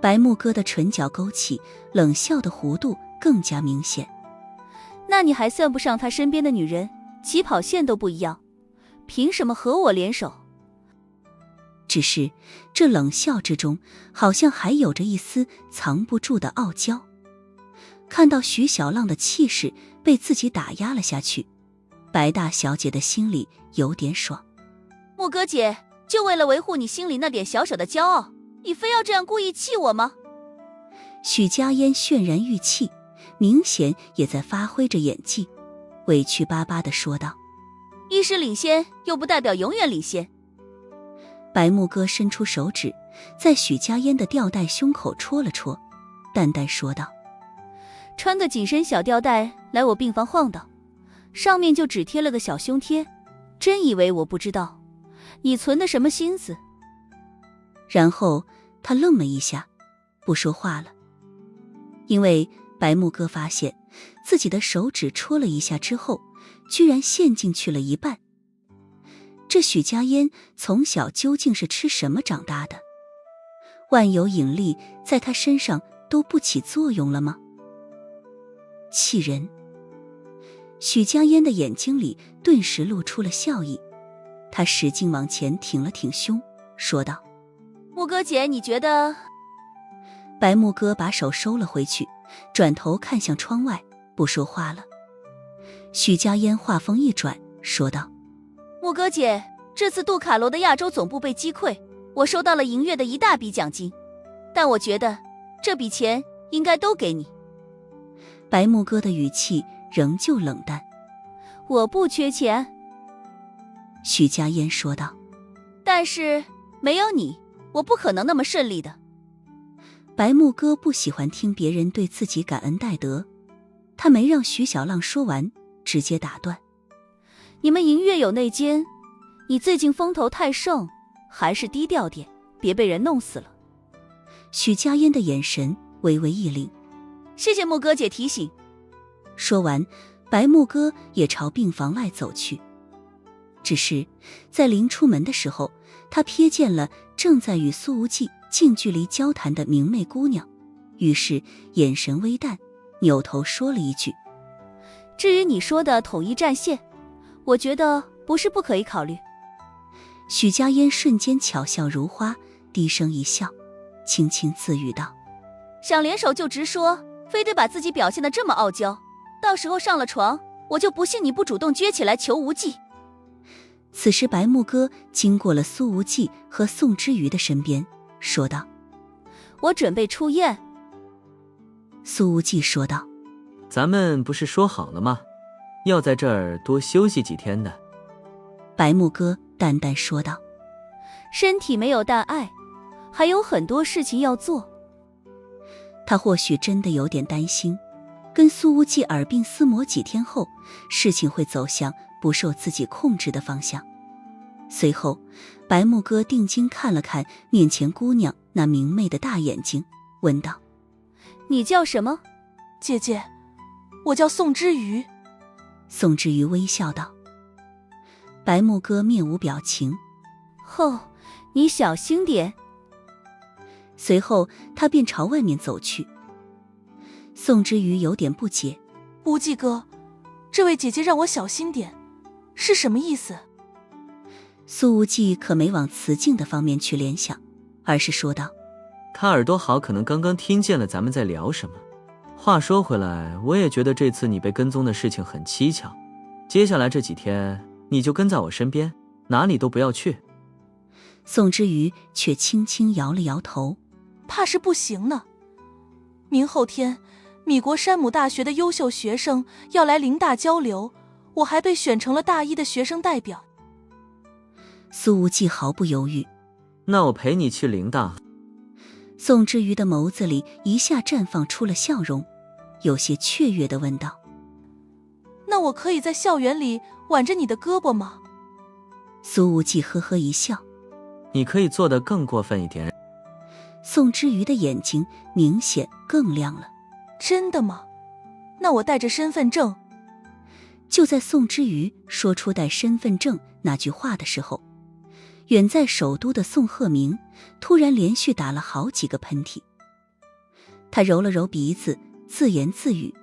白木哥的唇角勾起，冷笑的弧度更加明显。那你还算不上他身边的女人，起跑线都不一样，凭什么和我联手？只是这冷笑之中，好像还有着一丝藏不住的傲娇。看到徐小浪的气势被自己打压了下去，白大小姐的心里有点爽。莫哥姐，就为了维护你心里那点小小的骄傲，你非要这样故意气我吗？许家烟渲然欲泣，明显也在发挥着演技，委屈巴巴地说道：一时领先又不代表永远领先。白木哥伸出手指在许家烟的吊带胸口戳了戳，淡淡说道：穿个紧身小吊带来我病房晃荡，上面就只贴了个小胸贴，真以为我不知道你存的什么心思？然后他愣了一下，不说话了。因为白木哥发现自己的手指戳了一下之后，居然陷进去了一半。这许家烟从小究竟是吃什么长大的？万有引力在他身上都不起作用了吗？气人！许家烟的眼睛里顿时露出了笑意，他使劲往前挺了挺胸，说道：木哥姐，你觉得？白木哥把手收了回去，转头看向窗外，不说话了。许家烟话锋一转，说道：木哥姐，这次杜卡罗的亚洲总部被击溃，我收到了银月的一大笔奖金，但我觉得这笔钱应该都给你。白木哥的语气仍旧冷淡。我不缺钱，许家烟说道，但是没有你，我不可能那么顺利的。白木哥不喜欢听别人对自己感恩戴德，他没让徐小浪说完，直接打断：你们银月有内奸，你最近风头太盛，还是低调点，别被人弄死了。许家烟的眼神微微一凛。谢谢木哥姐提醒。说完，白木哥也朝病房外走去。只是在临出门的时候，他瞥见了正在与苏无忌近距离交谈的明媚姑娘，于是眼神微淡，扭头说了一句：至于你说的统一战线，我觉得不是不可以考虑。许家烟瞬间巧笑如花，低声一笑，轻轻自语道：想联手就直说，非得把自己表现得这么傲娇，到时候上了床，我就不信你不主动撅起来求无忌。此时白木哥经过了苏无忌和宋之瑜的身边，说道：我准备出院。苏无忌说道：咱们不是说好了吗？要在这儿多休息几天的。白木哥淡淡说道：身体没有大碍，还有很多事情要做。他或许真的有点担心，跟苏无忌耳鬓厮磨几天后，事情会走向不受自己控制的方向。随后，白木哥定睛看了看面前姑娘那明媚的大眼睛，问道：你叫什么？姐姐，我叫宋之瑜。宋之瑜微笑道。白木哥面无表情。你小心点。随后他便朝外面走去。宋之瑜有点不解：无忌哥，这位姐姐让我小心点，是什么意思？苏无忌可没往雌竞的方面去联想，而是说道：他耳朵好，可能刚刚听见了咱们在聊什么。话说回来，我也觉得这次你被跟踪的事情很蹊跷，接下来这几天你就跟在我身边，哪里都不要去。宋之瑜却轻轻摇了摇头：怕是不行呢。明后天米国山姆大学的优秀学生要来林大交流，我还被选成了大一的学生代表。苏无忌毫不犹豫：那我陪你去林大。宋之瑜的眸子里一下绽放出了笑容，有些雀跃地问道：那我可以在校园里挽着你的胳膊吗？苏无忌呵呵一笑：你可以做得更过分一点。宋之瑜的眼睛明显更亮了。真的吗？那我带着身份证。就在宋之瑜说出带身份证那句话的时候，远在首都的宋鹤鸣突然连续打了好几个喷嚏。他揉了揉鼻子，自言自语：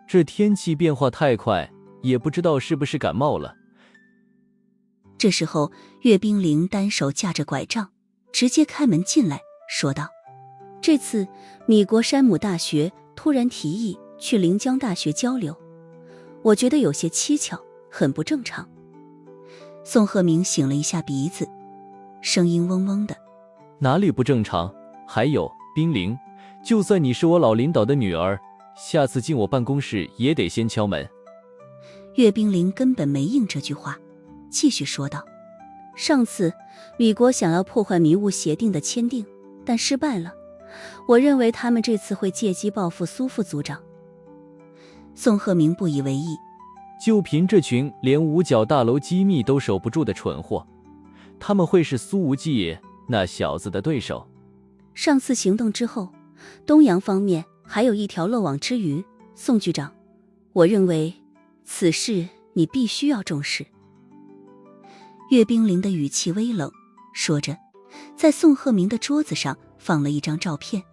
这天气变化太快，也不知道是不是感冒了。这时候，岳冰凌单手架着拐杖，直接开门进来，说道：“这次米国山姆大学突然提议去临江大学交流，我觉得有些蹊跷，很不正常。”宋鹤鸣擤了一下鼻子，声音嗡嗡的：“哪里不正常？还有，冰凌，就算你是我老领导的女儿，下次进我办公室也得先敲门。”岳冰凌根本没应这句话，继续说道：“上次米国想要破坏迷雾协定的签订，但失败了。我认为他们这次会借机报复苏副组长。”宋鹤鸣不以为意：“就凭这群连五角大楼机密都守不住的蠢货，他们会是苏无忌那小子的对手？”上次行动之后，东洋方面还有一条漏网之鱼，宋局长，我认为此事你必须要重视。岳冰凌的语气微冷，说着，在宋鹤鸣的桌子上放了一张照片。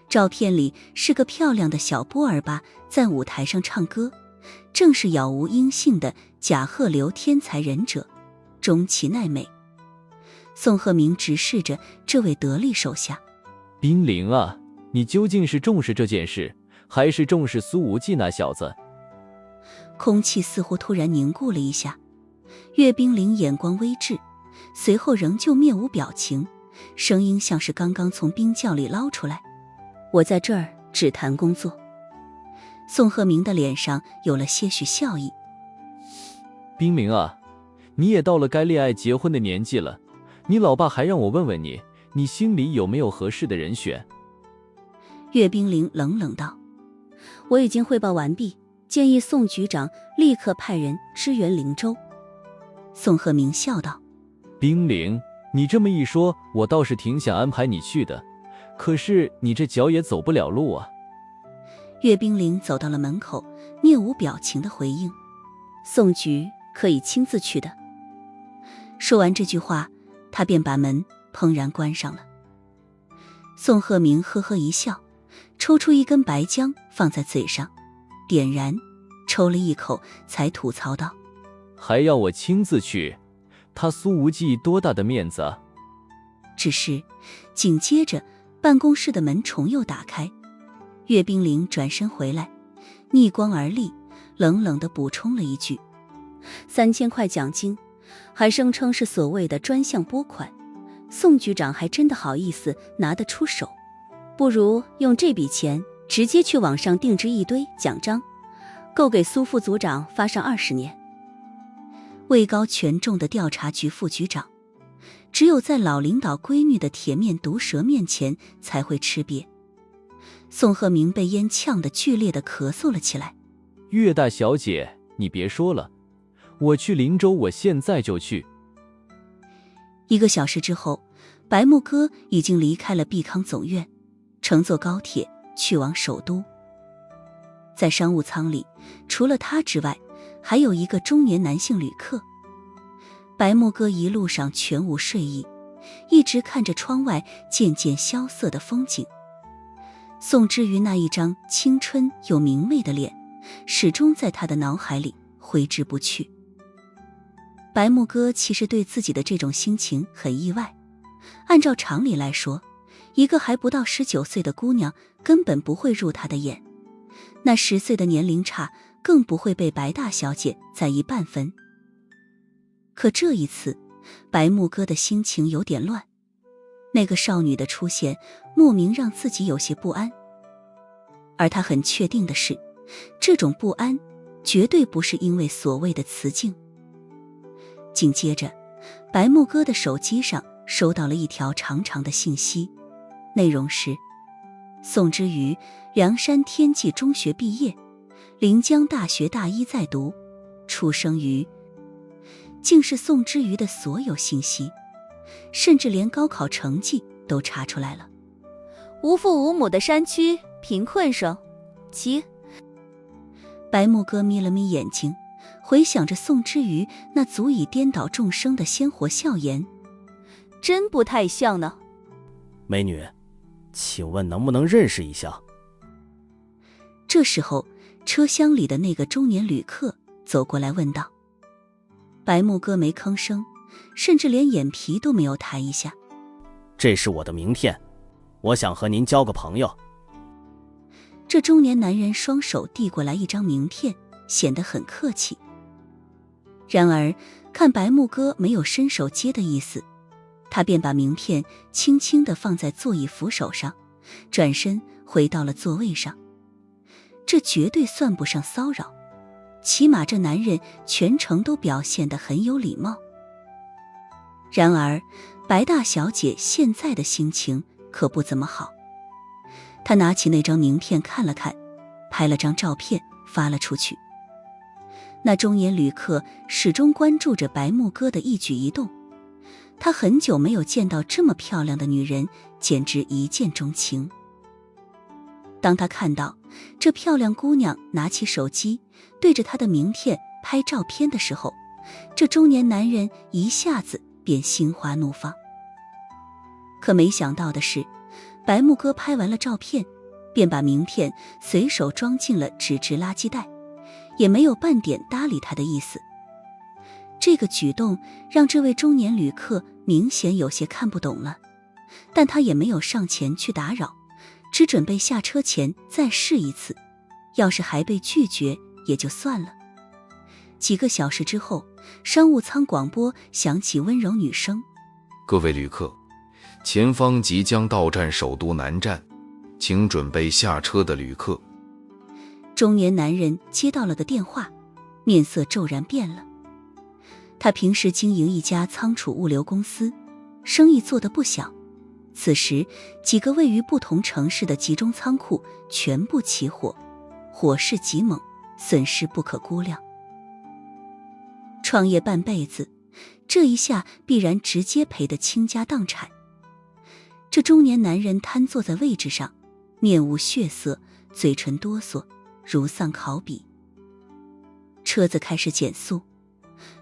照片里是个漂亮的小波儿巴在舞台上唱歌，正是杳无音信的甲贺流天才忍者中崎奈美。宋鹤鸣直视着这位得力手下：“冰凌啊，你究竟是重视这件事，还是重视苏无忌那小子？”空气似乎突然凝固了一下，岳冰凌眼光微滞，随后仍旧面无表情，声音像是刚刚从冰窖里捞出来：“我在这儿只谈工作。”宋鹤鸣的脸上有了些许笑意：“冰凌啊，你也到了该恋爱结婚的年纪了，你老爸还让我问问你，你心里有没有合适的人选？”岳冰凌冷冷道：“我已经汇报完毕，建议宋局长立刻派人支援灵州。”宋鹤鸣笑道：“冰凌，你这么一说，我倒是挺想安排你去的，可是你这脚也走不了路啊。”岳冰凌走到了门口，面无表情的回应：“宋局可以亲自去的。”说完这句话，他便把门砰然关上了。宋鹤鸣呵呵一笑，抽出一根白姜放在嘴上，点燃，抽了一口，才吐槽道：“还要我亲自去？他苏无忌多大的面子啊！”只是紧接着办公室的门重又打开，岳冰凌转身回来，逆光而立，冷冷地补充了一句：“3000块奖金，还声称是所谓的专项拨款，宋局长还真的好意思拿得出手？不如用这笔钱直接去网上定制一堆奖章，够给苏副组长发上20年。”位高权重的调查局副局长，只有在老领导闺女的铁面毒舌面前才会吃瘪。宋鹤鸣被烟呛得剧烈地咳嗽了起来：“岳大小姐，你别说了，我去灵州，我现在就去。”1个小时之后，白木哥已经离开了碧康总院，乘坐高铁去往首都。在商务舱里，除了他之外，还有一个中年男性旅客。白木哥一路上全无睡意，一直看着窗外渐渐萧瑟的风景。宋之瑜那一张青春又明媚的脸，始终在他的脑海里挥之不去。白木哥其实对自己的这种心情很意外，按照常理来说，一个还不到19岁的姑娘根本不会入他的眼，那10岁的年龄差更不会被白大小姐在意半分。可这一次，白木哥的心情有点乱，那个少女的出现莫名让自己有些不安，而他很确定的是，这种不安绝对不是因为所谓的雌竞。紧接着，白木哥的手机上收到了一条长长的信息，内容是：宋之瑜，梁山天际中学毕业，临江大学大一在读，出生于……竟是宋之瑜的所有信息，甚至连高考成绩都查出来了。无父无母的山区贫困生，其……白木哥眯了眯眼睛，回想着宋之瑜那足以颠倒众生的鲜活笑颜，真不太像呢。美女，请问能不能认识一下？这时候，车厢里的那个中年旅客走过来问道。白木哥没吭声，甚至连眼皮都没有抬一下。这是我的名片，我想和您交个朋友。这中年男人双手递过来一张名片，显得很客气。然而看白木哥没有伸手接的意思，他便把名片轻轻地放在座椅扶手上，转身回到了座位上。这绝对算不上骚扰，起码这男人全程都表现得很有礼貌。然而白大小姐现在的心情可不怎么好，她拿起那张名片看了看，拍了张照片发了出去。那中年旅客始终关注着白木哥的一举一动，他很久没有见到这么漂亮的女人，简直一见钟情。当他看到这漂亮姑娘拿起手机对着他的名片拍照片的时候，这中年男人一下子便心花怒放。可没想到的是，白木哥拍完了照片，便把名片随手装进了纸质垃圾袋，也没有半点搭理他的意思。这个举动让这位中年旅客明显有些看不懂了，但他也没有上前去打扰，只准备下车前再试一次，要是还被拒绝也就算了。几个小时之后，商务舱广播响起温柔女声：各位旅客，前方即将到站首都南站，请准备下车的旅客。中年男人接到了个电话，面色骤然变了。他平时经营一家仓储物流公司，生意做得不小，此时几个位于不同城市的集中仓库全部起火，火势极猛，损失不可估量。创业半辈子，这一下必然直接赔得倾家荡产。这中年男人瘫坐在位置上，面无血色，嘴唇哆嗦，如丧考妣。车子开始减速，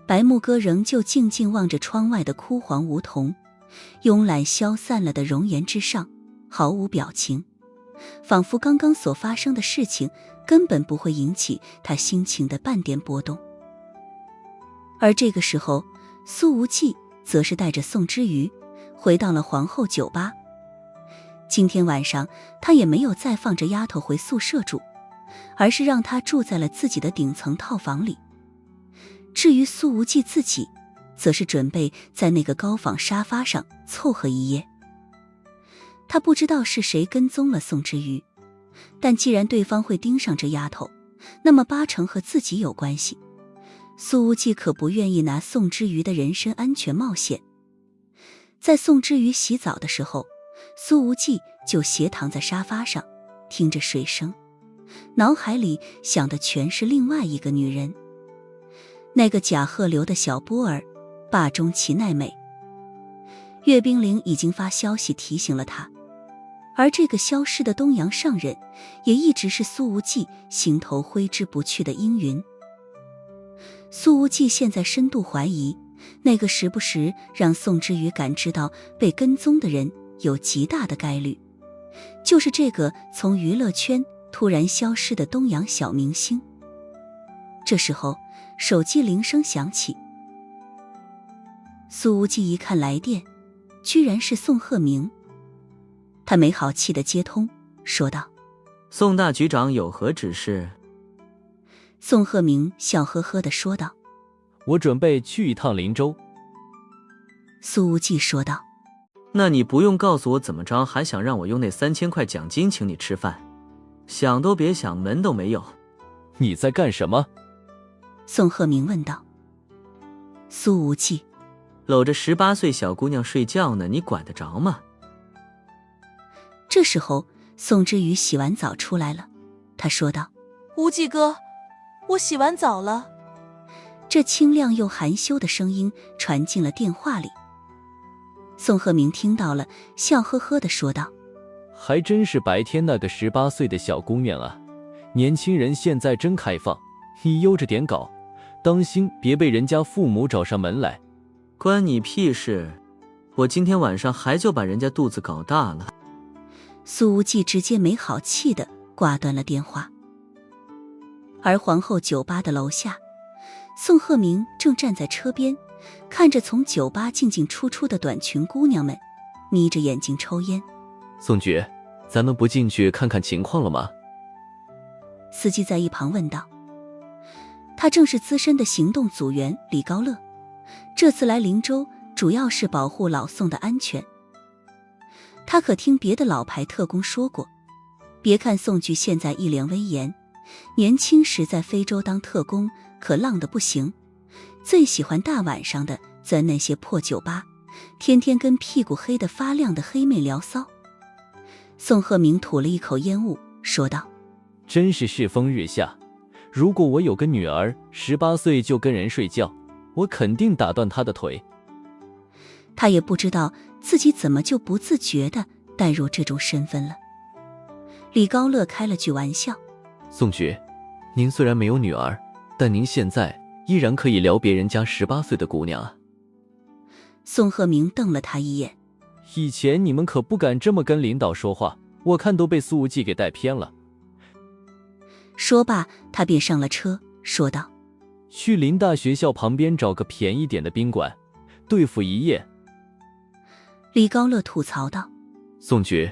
白木哥仍旧静静望着窗外的枯黄梧桐，慵懒消散了的容颜之上毫无表情，仿佛刚刚所发生的事情根本不会引起他心情的半点波动。而这个时候，苏无忌则是带着宋之瑜回到了皇后酒吧。今天晚上他也没有再放着丫头回宿舍住，而是让她住在了自己的顶层套房里。至于苏无忌自己，则是准备在那个高仿沙发上凑合一夜。他不知道是谁跟踪了宋之瑜，但既然对方会盯上这丫头，那么八成和自己有关系。苏无忌可不愿意拿宋之瑜的人身安全冒险。在宋之瑜洗澡的时候，苏无忌就斜躺在沙发上，听着水声，脑海里想的全是另外一个女人，那个贾鹤流的小波儿，霸中齐奈美。岳冰凌已经发消息提醒了他，而这个消失的东阳上人，也一直是苏无忌心头挥之不去的阴云。苏无忌现在深度怀疑，那个时不时让宋之瑜感知到被跟踪的人有极大的概率，就是这个从娱乐圈突然消失的东洋小明星。这时候手机铃声响起，苏无忌一看来电，居然是宋鹤鸣。他没好气地接通，说道：宋大局长有何指示？宋鹤鸣笑呵呵地说道：我准备去一趟林州。苏无忌说道：那你不用告诉我怎么着，还想让我用那3000块奖金请你吃饭？想都别想，门都没有。你在干什么？宋鹤鸣问道。苏无忌：搂着18岁小姑娘睡觉呢，你管得着吗？这时候宋之瑜洗完澡出来了，他说道：无忌哥，我洗完澡了。这清亮又含羞的声音传进了电话里。宋鹤鸣听到了，笑呵呵地说道：还真是白天那个18岁的小姑娘啊，年轻人现在真开放，你悠着点搞，当心别被人家父母找上门来。关你屁事，我今天晚上还就把人家肚子搞大了。苏无忌直接没好气地挂断了电话。而皇后酒吧的楼下，宋鹤鸣正站在车边，看着从酒吧进进出出的短裙姑娘们，眯着眼睛抽烟。宋局，咱们不进去看看情况了吗？司机在一旁问道。他正是资深的行动组员李高乐，这次来灵州主要是保护老宋的安全。他可听别的老牌特工说过，别看宋局现在一脸威严，年轻时在非洲当特工可浪得不行，最喜欢大晚上的在那些破酒吧，天天跟屁股黑得发亮的黑妹聊骚。宋鹤鸣吐了一口烟雾，说道：真是世风日下，如果我有个女儿18岁就跟人睡觉，我肯定打断她的腿。他也不知道自己怎么就不自觉地带入这种身份了。李高乐开了句玩笑：宋局，您虽然没有女儿，但您现在依然可以撩别人家18岁的姑娘啊。宋鹤鸣瞪了他一眼：以前你们可不敢这么跟领导说话，我看都被苏无忌给带偏了。说罢他便上了车，说道：去林大学校旁边找个便宜点的宾馆对付一夜。李高乐吐槽道：宋局，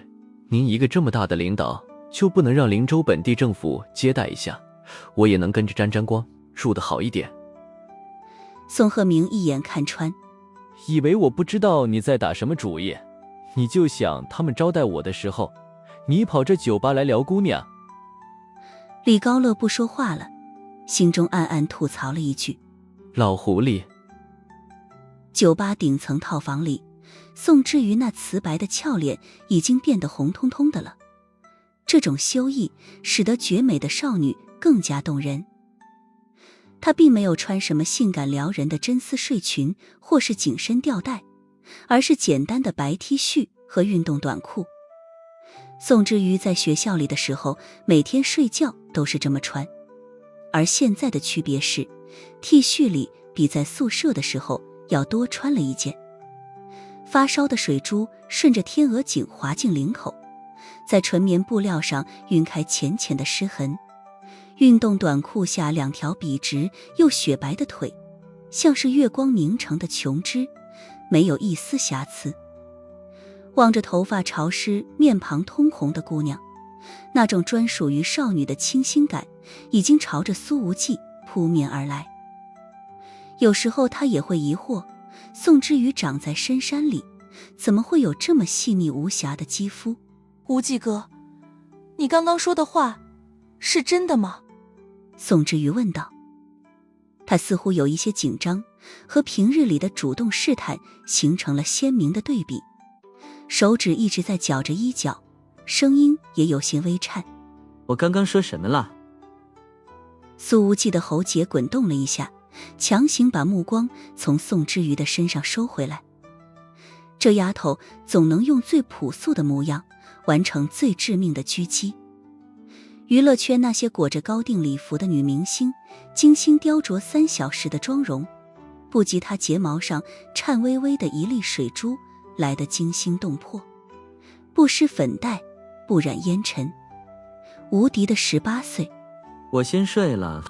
您一个这么大的领导，就不能让灵州本地政府接待一下，我也能跟着沾沾光，住得好一点。宋鹤鸣一眼看穿：以为我不知道你在打什么主意，你就想他们招待我的时候，你跑这酒吧来撩姑娘。李高乐不说话了，心中暗暗吐槽了一句：老狐狸。酒吧顶层套房里，宋之瑜那瓷白的俏脸已经变得红彤彤的了，这种羞意使得绝美的少女更加动人。她并没有穿什么性感撩人的真丝睡裙或是紧身吊带，而是简单的白 T 恤和运动短裤。宋之瑜在学校里的时候，每天睡觉都是这么穿，而现在的区别是 T 恤里比在宿舍的时候要多穿了一件。发烧的水珠顺着天鹅颈滑进领口，在纯棉布料上晕开浅浅的湿痕。运动短裤下两条笔直又雪白的腿，像是月光凝成的琼脂，没有一丝瑕疵。望着头发潮湿面庞通红的姑娘，那种专属于少女的清新感已经朝着苏无忌扑面而来。有时候他也会疑惑，宋之瑜长在深山里，怎么会有这么细腻无瑕的肌肤？无忌哥，你刚刚说的话是真的吗？宋之瑜问道。他似乎有一些紧张，和平日里的主动试探形成了鲜明的对比，手指一直在绞着衣角，声音也有些微颤。我刚刚说什么了？苏无忌的喉结滚动了一下，强行把目光从宋之瑜的身上收回来。这丫头总能用最朴素的模样完成最致命的狙击。娱乐圈那些裹着高定礼服的女明星，精心雕琢3小时的妆容，不及她睫毛上颤巍巍的一粒水珠来得惊心动魄。不施粉黛，不染烟尘，无敌的18岁。我先睡了。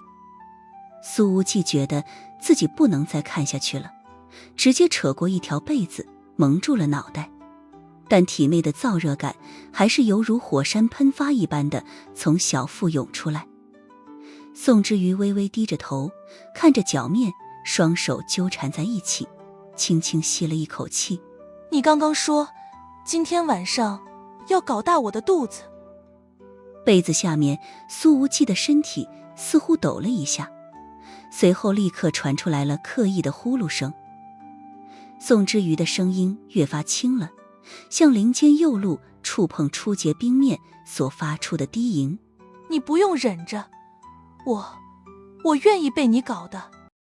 苏无忌觉得自己不能再看下去了，直接扯过一条被子蒙住了脑袋，但体内的燥热感还是犹如火山喷发一般的从小腹涌出来。宋之瑜微微低着头，看着脚面，双手纠缠在一起，轻轻吸了一口气。你刚刚说今天晚上要搞大我的肚子。被子下面苏无忌的身体似乎抖了一下，随后立刻传出来了刻意的呼噜声。宋之瑜的声音越发轻了，像林间幼鹿触碰初结冰面所发出的低吟。你不用忍着，我愿意被你搞的。